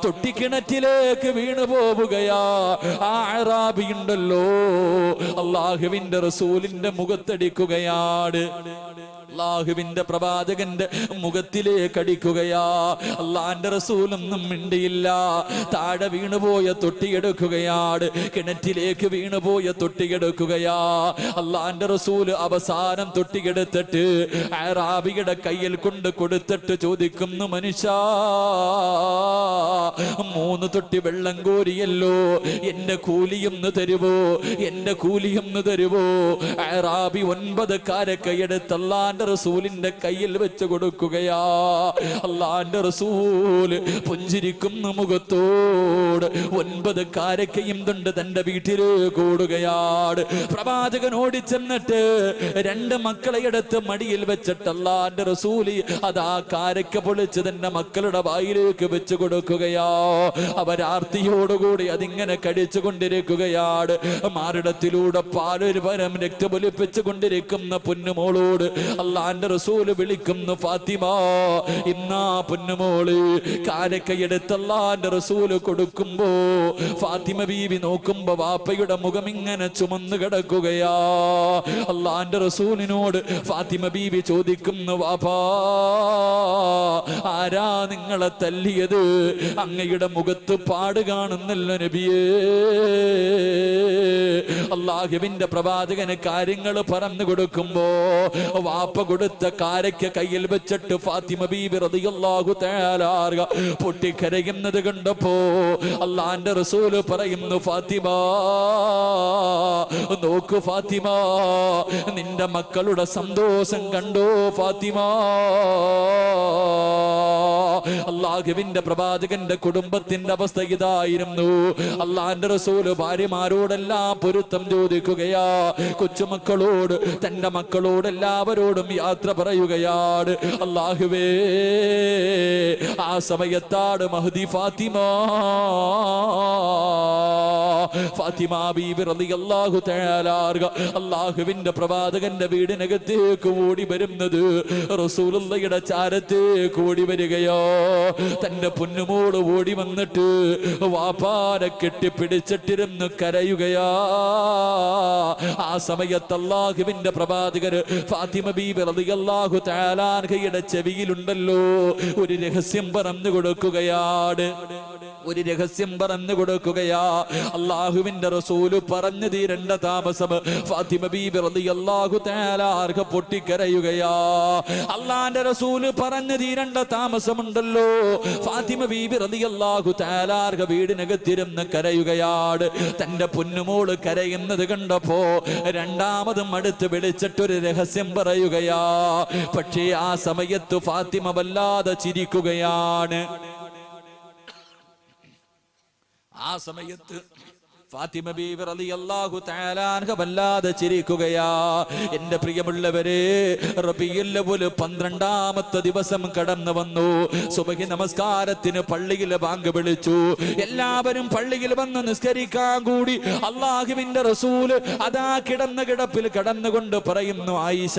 തൊട്ടിക്കിണറ്റിലേക്ക് വീണു പോവുകയാ. ആ അറാബി ഉണ്ടല്ലോ, അള്ളാഹുവിന്റെ റസൂലിന്റെ മുഖത്തടിക്കുകയാണ്. അള്ളാഹുവിന്റെ പ്രവാചകന്റെ മുഖത്തിലേക്ക് അടിക്കുകയാ. അള്ളാന്റെ റസൂലൊന്നും മിണ്ടിയില്ല. താഴെ വീണുപോയ തൊട്ടിയെടുക്കുകയാണ്. കിണറ്റിലേക്ക് വീണുപോയ തൊട്ടിയെടുക്കുകയാ. അള്ളാന്റെ റസൂല് അവസാനം തൊട്ടിയെടുത്തിട്ട് അറാബിയുടെ കയ്യിൽ കൊണ്ട് കൊടുത്തിട്ട് ചോദിക്കുന്നു, മനുഷ്യ 3 തൊട്ടി വെള്ളം കോരിയല്ലോ, എന്റെ കൂലിയൊന്ന് തരുവോ, എന്റെ കൂലിയൊന്ന് തരുവോ? അറാബി 9 കാരക്കയെടുത്ത് അള്ളാന്റെ റസൂലിന്റെ കയ്യിൽ വെച്ച് കൊടുക്കുകയാ. അള്ളാന്റെ റസൂൽ പുഞ്ചിരിക്കുന്ന മുഖത്തോട് 9 കാരക്കയും കൊണ്ട് തന്റെ വീട്ടിലേക്ക് ഓടുകയാണ്. പ്രവാചകൻ ഓടിച്ചെന്നിട്ട് 2 മക്കളെ എടുത്ത് മടിയിൽ വെച്ചിട്ട് അള്ളാന്റെ റസൂല് അതാ കാരക്ക പൊളിച്ച് തന്റെ മക്കളുടെ വായിലേക്ക് വെച്ച് കൊടുക്കുകയാ. അവരാർത്തിയോടുകൂടി അതിങ്ങനെ കടിച്ചു കൊണ്ടിരിക്കുകയാണ്. മാറിടത്തിലൂടെ പാലൊരു വരം രക്തമൊലിപ്പിച്ചു കൊണ്ടിരിക്കുന്ന പൊന്നുമോളോട് അള്ളാന്റെ റസൂല് വിളിക്കുന്നു, ഫാത്തിമ. ഇന്നാ പൊന്നുമോള് കാരക്കയെടുത്ത് അള്ളാന്റെ റസൂല് കൊടുക്കുമ്പോ ഫാത്തിമ ബീവി നോക്കുമ്പോ വാപ്പയുടെ മുഖം ഇങ്ങനെ ചുമന്നു കിടക്കുകയാ. അള്ളാന്റെ റസൂലിനോട് ഫാത്തിമ ബീവി ചോദിക്കുന്നു, വാപ്പാ ആരാ നിങ്ങളെ തല്ലിയത്? അങ്ങയുടെ മുഖത്ത് പാട് കാണുന്നല്ലോ നബിയേ. അള്ളാഹുവിന്റെ പ്രവാചകന് കാര്യങ്ങൾ പറഞ്ഞു കൊടുക്കുമ്പോ വാപ്പ കൊടുത്ത കാരക്ക കയ്യിൽ വെച്ചിട്ട് ഫാത്തിമ ബീബി റളിയല്ലാഹു തആല പൊട്ടിക്കരയുന്നത് കണ്ടപ്പോ അള്ളാന്റെ റസൂല് പറയുന്നു, ഫാത്തിമ നോക്കൂ ഫാത്തിമ, നിന്റെ മക്കളുടെ സന്തോഷം കണ്ടോ ഫാത്തിമ? അള്ളാഹുവിന്റെ പ്രവാചകന്റെ കുടുംബത്തിന്റെ അവസ്ഥ ഇതായിരുന്നു. അള്ളാന്റെ റസൂല് ഭാര്യമാരോടെല്ലാം പൊരുത്തം ചോദിക്കുകയാ. കൊച്ചുമക്കളോട്, തന്റെ മക്കളോട് എല്ലാവരോടും യാത്ര പറയുകയാണ്. അള്ളാഹുവേ, ആ സമയത്താണ് മഹ്ദി ഫാത്തിമ ബീബി റളിയല്ലാഹു തആല അള്ളാഹുവിന്റെ പ്രവാചകന്റെ വീടിനകത്തേക്ക് ഓടി വരുന്നത്. റസൂലുള്ളാഹിയുടെ ചാരത്തേക്ക് ഓടി വരികയോ. തന്റെ പൊന്നുമോള് ഓടി വന്നിട്ട് വാപ്പാനെ കെട്ടിപ്പിടിച്ചിട്ടിരുന്ന് കരയുകയാ. ആ സമയത്ത് അള്ളാഹുവിന്റെ പ്രവാചകർ ഫാത്തിമ ബീബി റളിയല്ലാഹു തആല ചെവിയിലുണ്ടല്ലോ ഒരു രഹസ്യം പറഞ്ഞു കൊടുക്കുകയാണ്. ഒരു രഹസ്യം പറഞ്ഞു കൊടുക്കുകയാ. അള്ളാഹുവിന്റെ റസൂല് പറഞ്ഞു തീരേണ്ട താമസം ഫാത്തിമ ബീബി റളിയല്ലാഹു തആല അൻഹ പൊട്ടിക്കരയുകയാ. അള്ളാന്റെ റസൂല് പറഞ്ഞു തീരേണ്ട താമസമുണ്ടല്ലോ. ഫാത്തിമ ബീബി റളിയല്ലാഹു തആല അൻഹ വീടിനകത്തിരുന്ന് കരയുകയാണ്. തന്റെ പൊന്നുമോള് കരയുന്നത് കണ്ടപ്പോ രണ്ടാമതും അടുത്ത് വിളിച്ചിട്ടൊരു രഹസ്യം പറയുകയാ. പക്ഷേ ആ സമയത്ത് ഫാത്തിമ വല്ലാതെ ചിരിക്കുകയാണ്. ആ സമയത്ത് ഫാത്തിമ ബീവി റളിയല്ലാഹു തആല അൻഹ വല്ലാതെ ചിരിക്കുകയാ. എന്റെ പ്രിയമുള്ളവരെ, റബീഉൽ അവ്വൽ 12ാമത്തെ ദിവസം കടന്നു വന്നു. സുബഹി നമസ്കാരത്തിന് പള്ളിയിൽ ബാങ്ക് വിളിച്ചു. എല്ലാവരും പള്ളിയിൽ വന്ന് നിസ്കരിക്കാൻ കൂടി. അല്ലാഹുവിന്റെ റസൂൽ അതാ കിടന്ന കിടപ്പിൽ കടന്നുകൊണ്ട് പറയുന്നു, ആയിഷ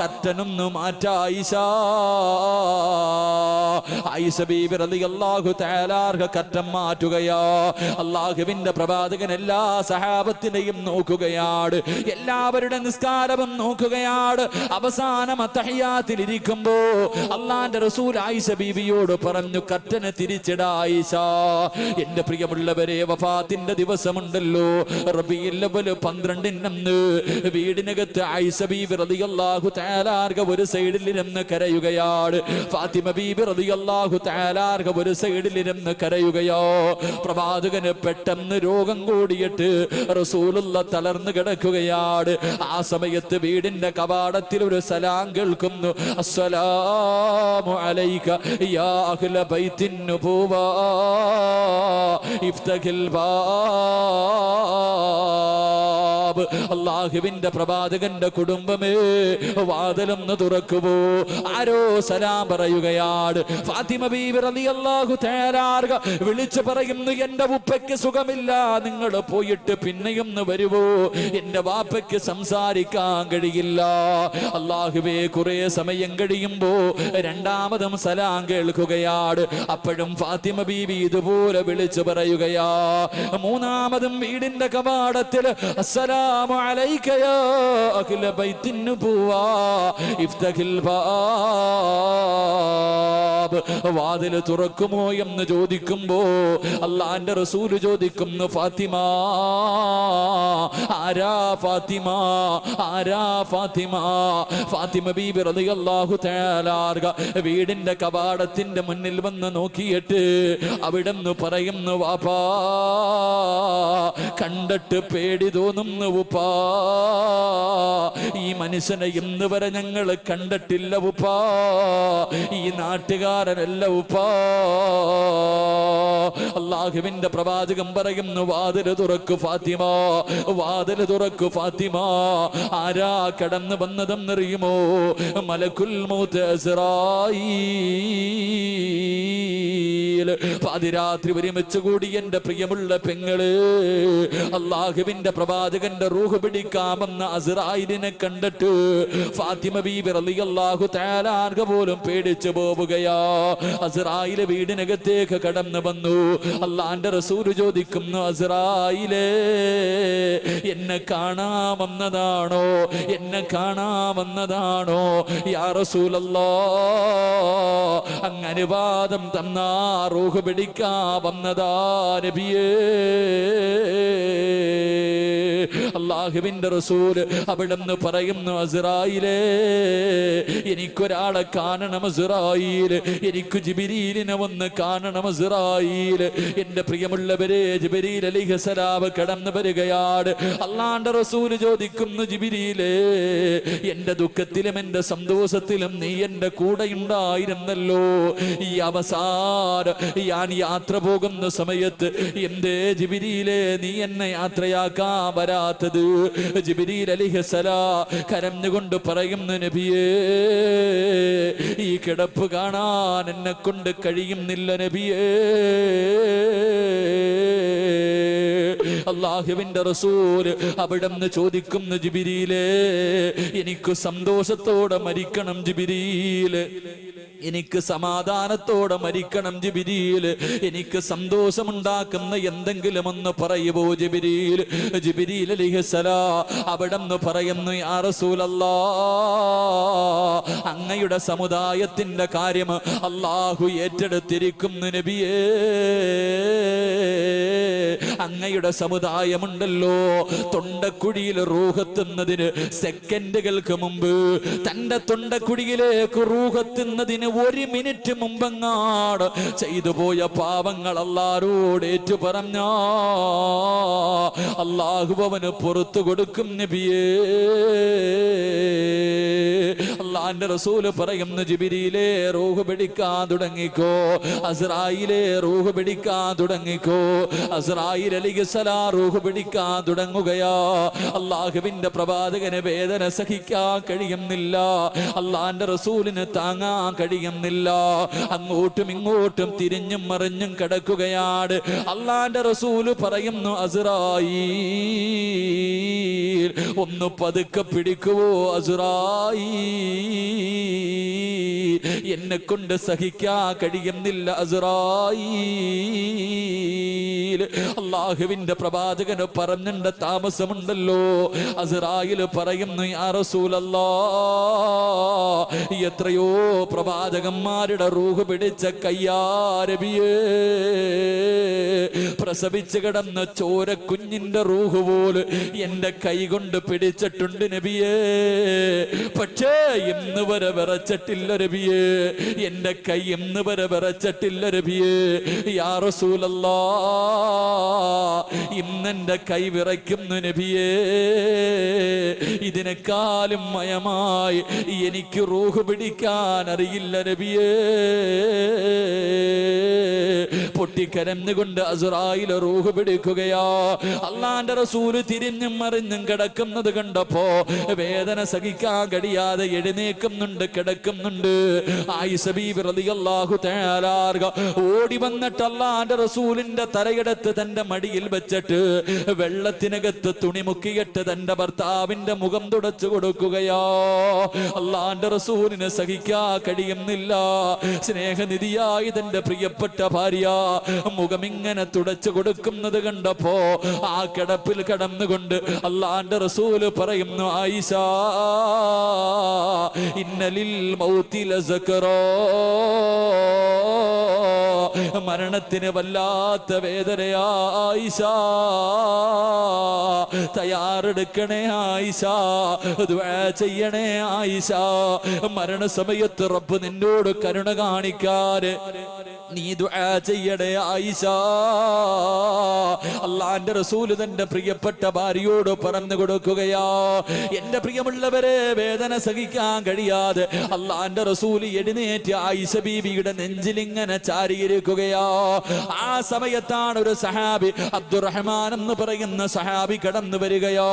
കർട്ടനൊന്നു മാറ്റ ആയിഷ. ആയിഷ ബീവി റളിയല്ലാഹു തആല അൻഹ കർട്ടൻ മാറ്റുകയാ. അള്ളാഹുവിന്റെ പ്രവാചകൻ എല്ലാ സഹാബത്തിനെയും നോക്കുകയാണ്. എല്ലാവരുടെ നിസ്കാരവും നോക്കുകയാണ്. അവസാനം അത്തഹിയ്യാത്തിൽ ഇരിക്കുമ്പോ അള്ളാന്റെ റസൂൽ ആയിഷ ബീവിയോട് പറഞ്ഞു, കർട്ടന് തിരിച്ചിടാ ആയിഷ. എന്റെ പ്രിയമുള്ളവരെ, വഫാത്തിന്റെ ദിവസമുണ്ടല്ലോ, റബീഉൽ അവ്വൽ 12 വീടിനകത്ത് ആയിഷ ബീവി റളിയല്ലാഹു തആല അൻഹ ഒരു സൈഡിൽ ഇരുന്ന് കരയുകയാണ്. ഫാത്തിമ ബീബി റളിയല്ലാഹു തആല അൻഹ ഒരു സൈഡിൽ ഇരുന്ന് കരയുകയോ. പ്രവാചകൻ പെട്ടെന്ന് രോഗം കൂടിയിട്ട് റസൂലുള്ള തളർന്നു കിടക്കുകയാണ്. ആ സമയത്ത് വീടിന്റെ കവാടത്തിൽ ഒരു സലാം കേൾക്കുന്നു. അസ്സലാമു അലൈക യാ അഹ്ല ബൈത്തിൻ നുബുവ ഇഫ്തഹിൽ ബാബ്. അല്ലാഹുവിന്റെ പ്രവാചകന്റെ കുടുംബമേ, വാതിലൊന്ന് തുറക്കുവോ. ആരോ സലാം പറയുകയാണ്. ഫാത്തിമ ബീവി റളിയല്ലാഹു തആല അൻഹ വിളിച്ചു പറയുന്നു, എന്റെ ഉപ്പയ്ക്ക് സുഖമില്ല, നിങ്ങൾ പോയിട്ട് പിന്നെയൊന്ന് വരുവോ. എന്റെ വാപ്പയ്ക്ക് സംസാരിക്കാൻ കഴിയില്ല. അല്ലാഹുവേ, കുറെ സമയം കഴിയുമ്പോ രണ്ടാമതും സലാം കേൾക്കുകയാണ്. അപ്പോഴും ഫാത്തിമ ബീവി ഇതുപോലെ വിളിച്ചു പറയുകയാ. മൂന്നാമതും വീടിന്റെ കവാടത്തിൽ അസ്സലാമു അലൈക യാ അഹ്ല ബൈത്തിൻ നുബുവ ഇഫ്തഹിൽ ബാബ്. വാതിൽ തുറക്കുമോ എന്ന് ചോദിക്കുമ്പോ അല്ലാഹുവിന്റെ റസൂല് ചോദിക്കുന്നു, ഫാത്തിമ ആരാ ഫാത്തിമ, ആരാ ഫാത്തിമ. ഫാത്തിമ ബീബി റളിയല്ലാഹു തആല അൻഹ വീടിന്റെ കവാടത്തിന്റെ മുന്നിൽ വന്ന് നോക്കിയിട്ട് അവിടെന്ന് പറയുന്നു, വാപ്പാ കണ്ടിട്ട് പേടി തോന്നുന്നു ഉപ്പാ. ഈ മനുഷ്യനെ ഇന്ന് വരെ ഞങ്ങൾ കണ്ടിട്ടില്ല ഉപ്പാ. ഈ നാട്ടുകാരനല്ല ഉപ്പാ. അല്ലാഹുവിന്റെ പ്രവാചകൻ പറയുന്നു, വാതിൽ തുറക്കു ഫാത്തിമ, വാതിൽ തുറക്കു ഫാത്തിമ. ആരാ കടന്നു വന്നതെന്നറിയുമോ? മലക്കുൽ മൗത്ത് ഇസ്രായീൽ. പാതിരാത്രി ഒരുമിച്ച് കൂടി എന്റെ പ്രിയമുള്ള പെങ്ങള്, അല്ലാഹുവിന്റെ പ്രവാചകന്റെ റൂഹ് പിടിക്കാമെന്ന അസ്രായിലിനെ കണ്ടിട്ട് ഫാത്തിമ ബീബി റളിയല്ലാഹു തആല അൻഹ പോലും പേടിച്ചു പോവുകയാ. അസ്രായിൽ വീടിനകത്തേക്ക് കടന്നു വന്നു. അല്ലാഹുവിന്റെ റസൂൽ ചോദിക്കുന്നു, അസ്രായിലേ എന്നെ കാണാമെന്നതാണോ, എന്നെ കാണാമെന്നതാണോ? യാ റസൂലല്ലാഹ്, അങ്ങ് അനുവാദം തന്നാ റൂഹ് പിടിക്കാമെന്നതാ നബിയേ. അല്ലാഹുവിന്റെ റസൂൽ അവിടുന്ന് പറയുന്നു, അസ്രായിലേ എനിക്കൊരാളെ കാണണം അസ്രായിൽ, എനിക്ക് ജിബ്രീലിനെ ഒന്ന് കാണണം അസ്രായിൽ. എന്റെ പ്രിയമുള്ളവരെ, ജിബ്രീൽ അലൈഹിസ്സലാം കടന്നു വരികയാണ്. അല്ലാഹുവിന്റെ റസൂൽ ചോദിക്കുന്നു, ജിബ്രീലേ എന്റെ ദുഃഖത്തിലും എന്റെ സന്തോഷത്തിലും നീ എന്റെ കൂടെ ഉണ്ടായിരുന്നല്ലോ. ഈ അവസാനം ഞാൻ യാത്ര പോകുന്ന സമയത്ത് എന്തേ ജിബ്രീലേ നീ എന്നെ യാത്രയാക്കാൻ വരാത്തത്? ജിബ്രീൽ അലൈഹിസ്സലാം കരഞ്ഞുകൊണ്ട് പറയുന്നു, നബിയേ ഈ കിടപ്പ് കാണാൻ എന്നെ കൊണ്ട് കഴിയുന്നില്ല നബിയേ. അല്ലാഹുവിന്റെ റസൂൽ അവിടുന്ന് ചോദിക്കുന്നു, ജിബ്രീലേ എനിക്ക് സന്തോഷത്തോടെ മരിക്കണം ജിബ്രീൽ, എനിക്ക് സമാധാനത്തോടെ മരിക്കണം ജിബ്രീൽ, എനിക്ക് സന്തോഷമുണ്ടാക്കുന്ന എന്തെങ്കിലും ഒന്ന് പറയുവോ ജിബ്രീൽ. ജിബ്രീൽ അലൈഹിസ്സലാം അവിടെന്ന് പറയുന്നു, യാ റസൂലല്ലാഹ്, അങ്ങയുടെ സമുദായത്തിന്റെ കാര്യം അല്ലാഹു ഏറ്റെടുത്തിരിക്കുന്നു നബിയേ. അങ്ങയുടെ സമുദായമുണ്ടല്ലോ, തൊണ്ടക്കുഴിയിൽ റൂഹെത്തുന്നതിന് സെക്കൻഡുകൾക്ക് മുമ്പ്, തന്റെ തൊണ്ടക്കുഴിയിലേക്ക് റൂഹെത്തുന്നതിന് 1 മിനിറ്റ് മുമ്പെങ്ങാട് ചെയ്തു പോയ പാവങ്ങൾ അല്ലാഹുവോട് ഏറ്റു പറഞ്ഞ അല്ലാഹു അവന് പുറത്തു കൊടുക്കും നബിയേ. അല്ലാഹുവിന്റെ റസൂൽ പറയുന്നു, ജിബ്രീലേ റൂഹ് പിടിക്കാൻ തുടങ്ങിക്കോ, അസ്രായീലേ റൂഹ് പിടിക്കാൻ തുടങ്ങിക്കോ. അസ്രായീൽ അലൈഹിസ്സലാം റൂഹ് പിടിക്കാൻ തുടങ്ങുകയാ. അല്ലാഹുവിന്റെ പ്രവാചകന് വേദന സഹിക്കാൻ കഴിയുന്നില്ല, അല്ലാഹുവിന്റെ റസൂലിന് താങ്ങാൻ കഴിയുന്നില്ല. അങ്ങോട്ടും ഇങ്ങോട്ടും തിരിഞ്ഞും മറിഞ്ഞും കിടക്കുകയാണ്. അല്ലാഹുവിന്റെ റസൂല് പറയുന്നു, അസ്രായീൽ ഒന്ന് പതുക്കെ പിടിക്കുവോ അസ്രായീൽ, എന്നെ കൊണ്ട് സഹിക്കാൻ കഴിയുന്നില്ല അസ്രായീൽ. അല്ലാഹുവിന്റെ പ്രവാചകന് പറഞ്ഞിട്ട് താമസമുണ്ടല്ലോ. അസ്രായീൽ പറയുന്നു, യാ റസൂലല്ലാഹ്, എത്രയോ പ്രവാചകന്മാരുടെ റൂഹ് പിടിച്ച കയ്യാ നബിയേ. പ്രസവിച്ച് കിടന്ന ചോര കുഞ്ഞിന്റെ റൂഹ് പോലെ എന്റെ കൈ കൊണ്ട് പിടിച്ചിട്ടുണ്ട് നബിയേ. പക്ഷേ ഇന്ന് വരെ വിറച്ചിട്ടില്ല നബിയേ, എന്റെ കൈ ഇന്ന് വരെ വിറച്ചിട്ടില്ല നബിയേ. യാ റസൂലല്ലാഹ്, ഇന്നെന്റെ കൈ വിറയ്ക്കുന്നു നബിയേ. ഇതിനേക്കാളും മയമായി എനിക്ക് റൂഹ് പിടിക്കാൻ അറിയില്ല നബിയേ. പൊട്ടിക്കരഞ്ഞുകൊണ്ട് അസ്രായീൽ റൂഹ് പിടിക്കുകയാ. അല്ലാഹുവിന്റെ റസൂൽ തിരിഞ്ഞും മറിഞ്ഞും കിടക്കുന്നത് കണ്ടപ്പോ വേദന സഹിക്കാൻ കഴിയാതെ എഴുന്നേൽക്കുന്നുണ്ട്, കിടക്കുന്നുണ്ട്. ആയിഷ ബീബി റളിയല്ലാഹു തആല ഓടി വന്നിട്ട് അല്ലാഹുവിന്റെ റസൂലിന്റെ തലയെടുത്ത് തന്റെ മടിയിൽ വെച്ചിട്ട് വെള്ളത്തിനകത്ത് തുണി മുക്കിയിട്ട് തന്റെ ഭർത്താവിന്റെ മുഖം തുടച്ചു കൊടുക്കുകയാ. അല്ലാഹുവിന്റെ റസൂലിന് സഹിക്കാൻ കഴിയുന്നില്ല. സ്നേഹനിധിയായി തന്റെ പ്രിയപ്പെട്ട ഭാര്യ മുഖമിങ്ങനെ തുടച്ചു കൊടുക്കുന്നത് കണ്ടപ്പോ ആ കിടപ്പിൽ കിടന്നുകൊണ്ട് അല്ലാഹുവിന്റെ റസൂല് പറയുന്നു, ആയിഷ, ഇന്നലിൽ മൗതി ലസക്റാ, മരണത്തിന് വല്ലാത്ത വേദനയാ ആയിഷ, തയ്യാറെടുക്കണേ ആയിഷ, ദുആ ചെയ്യണേ ആയിഷ. മരണസമയത്ത് റബ്ബ് നിന്നോട് കരുണ കാണിക്കാൻ നീ ദുആ ചെയ്യണേ ആയിഷ. അല്ലാഹുവിന്റെ റസൂല് തന്റെ പ്രിയപ്പെട്ട ഭാര്യയോട് പറഞ്ഞു കൊടുക്കുകയാ. എന്റെ പ്രിയമുള്ളവരെ, വേദന സഹിക്കാൻ കഴിയാതെ അല്ലാഹുവിന്റെ റസൂല് എഴുന്നേറ്റ് ആയിഷ ബീബിയുടെ നെഞ്ചിലിങ്ങനെ ചാരിയിരിക്കുകയാ. ആ സമയത്താണ് ഒരു സഹാബി, അബ്ദുറഹ്മാൻ എന്ന് പറയുന്ന സഹാബി കടന്നു വരികയോ.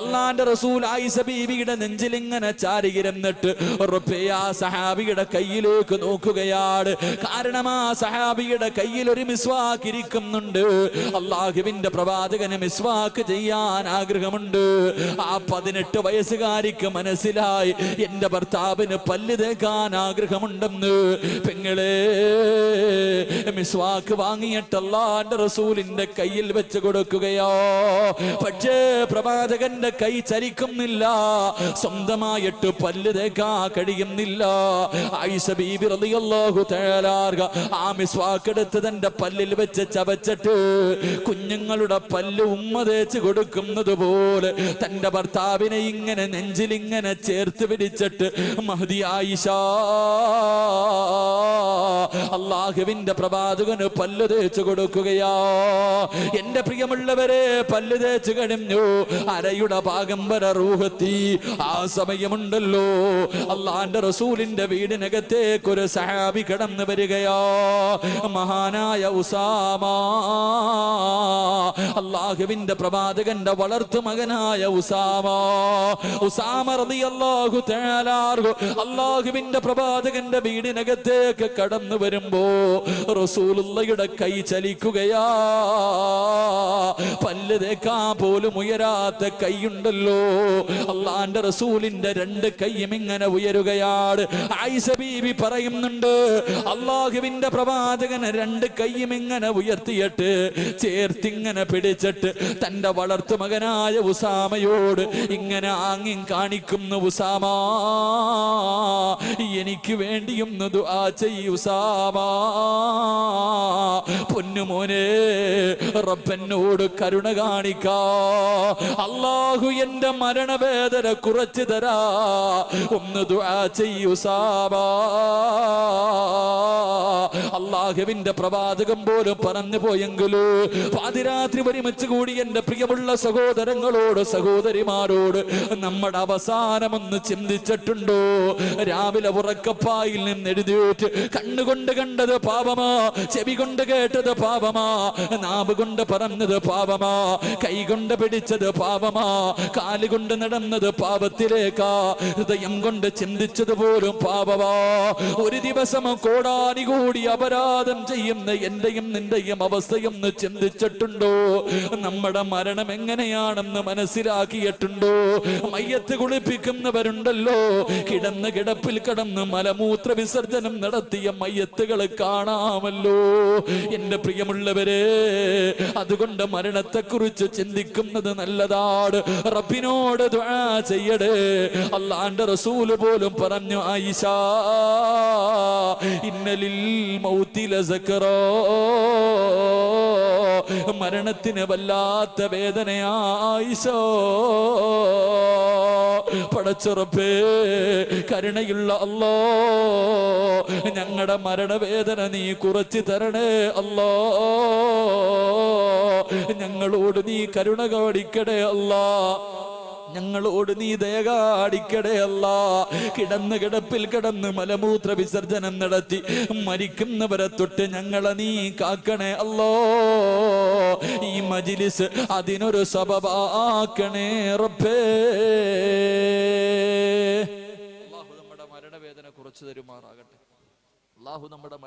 അല്ലാഹുവിന്റെ റസൂൽ ആയിഷ ബീബിയുടെ നെഞ്ചിലിങ്ങനെ ചാരിയിരുന്നിട്ട് റബ്ബേ ആ സഹാബിയുടെ കയ്യിലേക്ക് നോക്കുകയാണ്. കാരണം ആ സഹാബിയുടെ കയ്യിൽ ഒരു മിസ്വാക്ക് ഇരിക്കുന്നുണ്ട്. അല്ലാഹുവിന്റെ പ്രവാചകന് മിസ്വാക്ക് ചെയ്യാൻ ആഗ്രഹമുണ്ട്. ആ 18 വയസ്സുകാരിക്ക് മനസ്സിലായി എന്റെ ഭർത്താവിന് പല്ല് തേക്കാൻ ആഗ്രഹമുണ്ടെന്ന്. പെങ്ങളെ, മിസ്വാക്ക് വാങ്ങിയിട്ട് അല്ലാഹുവിന്റെ റസൂലിന്റെ കയ്യിൽ വെച്ച് കൊടുക്കുകയോ. പക്ഷേ പ്രവാചകന്റെ കൈ ചലിക്കുന്നില്ല, സ്വന്തമായിട്ട് പല്ല് തേക്കാൻ കഴിയുന്നില്ല. ആയിഷ ബീബി റളിയല്ലാഹു തആല ആ മിസ്വാക്ക് എടുത്ത് തന്റെ പല്ലിൽ വെച്ച് ചവച്ചിട്ട് കുഞ്ഞുങ്ങളുടെ പല്ല് ഉമ്മ തേച്ച് കൊടുക്കുന്നത് പോലെ തന്റെ ഭർത്താവിനെ ഇങ്ങനെ നെഞ്ചിലിങ്ങനെ ചേർത്ത് പിടിച്ചിട്ട് മഹദി ആയിഷ അല്ലാഹുവിന്റെ പ്രവാചകന് പല്ല് തേച്ച് കൊടുക്കുകയാ. എന്റെ പ്രിയമുള്ളവരെ, പല്ല് തേച്ച് കഴിഞ്ഞു, അരയുടെ ഭാഗം വരെ റൂഹെത്തി. ആ സമയമുണ്ടല്ലോ അല്ലാഹുവിന്റെ റസൂലിന്റെ വീടിനകത്തേക്ക് ഒരു സഹാബി കടന്നു വരികയോ. മഹാനായ ഉസാമ, അല്ലാഹുവിന്റെ പ്രവാചകന്റെ വളർത്തു മകനായ ഉസാമ റളിയല്ലാഹു തആല അല്ലാഹുവിന്റെ പ്രവാചകന്റെ വീടിനകത്തേക്ക് കടന്നു വരുമ്പോ റസൂലുള്ളാഹിയുടെ കൈ ചലിക്കുകയാ. പല്ല് തേക്കാൻ പോലും ഉയരാത്ത കൈയുണ്ടല്ലോ, അള്ളാന്റെ റസൂലിന്റെ രണ്ട് കൈയും ഇങ്ങനെ ഉയരുകയാണ്. ആയിഷ ബീവി പറയുന്നുണ്ട്, അല്ലാഹുവിന്റെ പ്രവാചകൻ രണ്ട് കൈയും ഇങ്ങനെ ഉയർത്തിയിട്ട് ചേർത്തിങ്ങനെ പിടിച്ചിട്ട് തന്റെ വളർത്തു മകനായ ഉസാമയോട് ഇങ്ങനെ ആംഗ്യം കാണിക്കുന്നു. ഉസാമ, എനിക്ക് വേണ്ടിയൊന്ന് ദുആ ചെയ്യ് ഉസാമ. പൊന്നുമോനെ, റബ്ബനോട് കരുണ കാണിക്കാ, അല്ലാഹു എന്റെ മരണവേദന കുറച്ചു തരാ, ഒന്ന് ദുആ ചെയ്യ് ഉസാമ. അല്ലാഹുവിന്റെ പ്രവാചകൻ പോലും പറഞ്ഞു പോയെങ്കിലോ പാതിരാത്രി ഒരുമിച്ച് കൂടി എന്റെ പ്രിയമുള്ള സഹോദരങ്ങളോട് സഹോദരിമാരോട് നമ്മുടെ അവസാനമൊന്ന് ചിന്തിച്ചിട്ടുണ്ടോ? രാവിലെ ഉറക്കപ്പായിൽ നിന്ന് എഴുതിയിട്ട് കണ്ണുകൊണ്ട് കണ്ടത് പാപമാ, ചെവി കൊണ്ട് കേട്ടത് പാപമാ, നാവ് കൊണ്ട് പറഞ്ഞത് പാപമാ, കൈ കൊണ്ട് പിടിച്ചത് പാപമാ, കാലുകൊണ്ട് നടന്നത് പാപത്തിലേക്കാ, ഹൃദയം കൊണ്ട് ചിന്തിച്ചത് പോലും പാപമാ. ഒരു ദിവസം കോടാനുകൂടി അപരാധം ചെയ്യുന്ന എന്റെയും നിന്റെയും അവസ്ഥയൊന്ന് ചിന്തിച്ചിട്ടുണ്ടോ? നമ്മുടെ മരണം എങ്ങനെയാണെന്ന് മനസ്സിലാക്കിയിട്ടുണ്ടോ? മയ്യത്ത് കുളിപ്പിക്കുന്നവരുണ്ടല്ലോ, കിടന്ന് കിടപ്പിൽ കിടന്ന് മലമൂത്ര വിസർജനം നടത്തിയ മയ്യത്തുകൾ കാണാമല്ലോ. എന്റെ പ്രിയമുള്ളവരെ, അതുകൊണ്ട് മരണത്തെക്കുറിച്ച് ചിന്തിക്കുന്നത് നല്ലതാണ്. റബ്ബിനോട് ദുആ ചെയ്യടേ. അല്ലാഹുവിന്റെ റസൂല് പോലും പറഞ്ഞു, ആയിഷ, ഇന്നലിൽ മൗതി ലസക്റാ, മരണത്തിന് വല്ലാത്ത വേദനയാ ആയിഷ. പടച്ചുറപ്പേ, കരുണയുള്ള അല്ലാ, ഞങ്ങളുടെ മരണവേദന നീ കുറച്ചു തരണേ അല്ലാ. ഞങ്ങളോട് നീ കരുണ കാണിക്കണേ അല്ലാ, ഞങ്ങളോട് നീ ദയ കാണിക്കണേ അല്ലാ. കിടന്ന് കിടപ്പിൽ കിടന്ന് മലമൂത്ര വിസർജനം നടത്തി മരിക്കുന്നവരെ തൊട്ട് ഞങ്ങളെ നീ കാക്കണേ അല്ലോ. ഈ മജ്ലിസ് അതിനൊരു സബബാക്കണേ റബ്ബേ. അല്ലാഹു നമ്മുടെ മരണവേദന കുറച്ചു തരുമാറാകട്ടെ. അല്ലാഹു നമ്മുടെ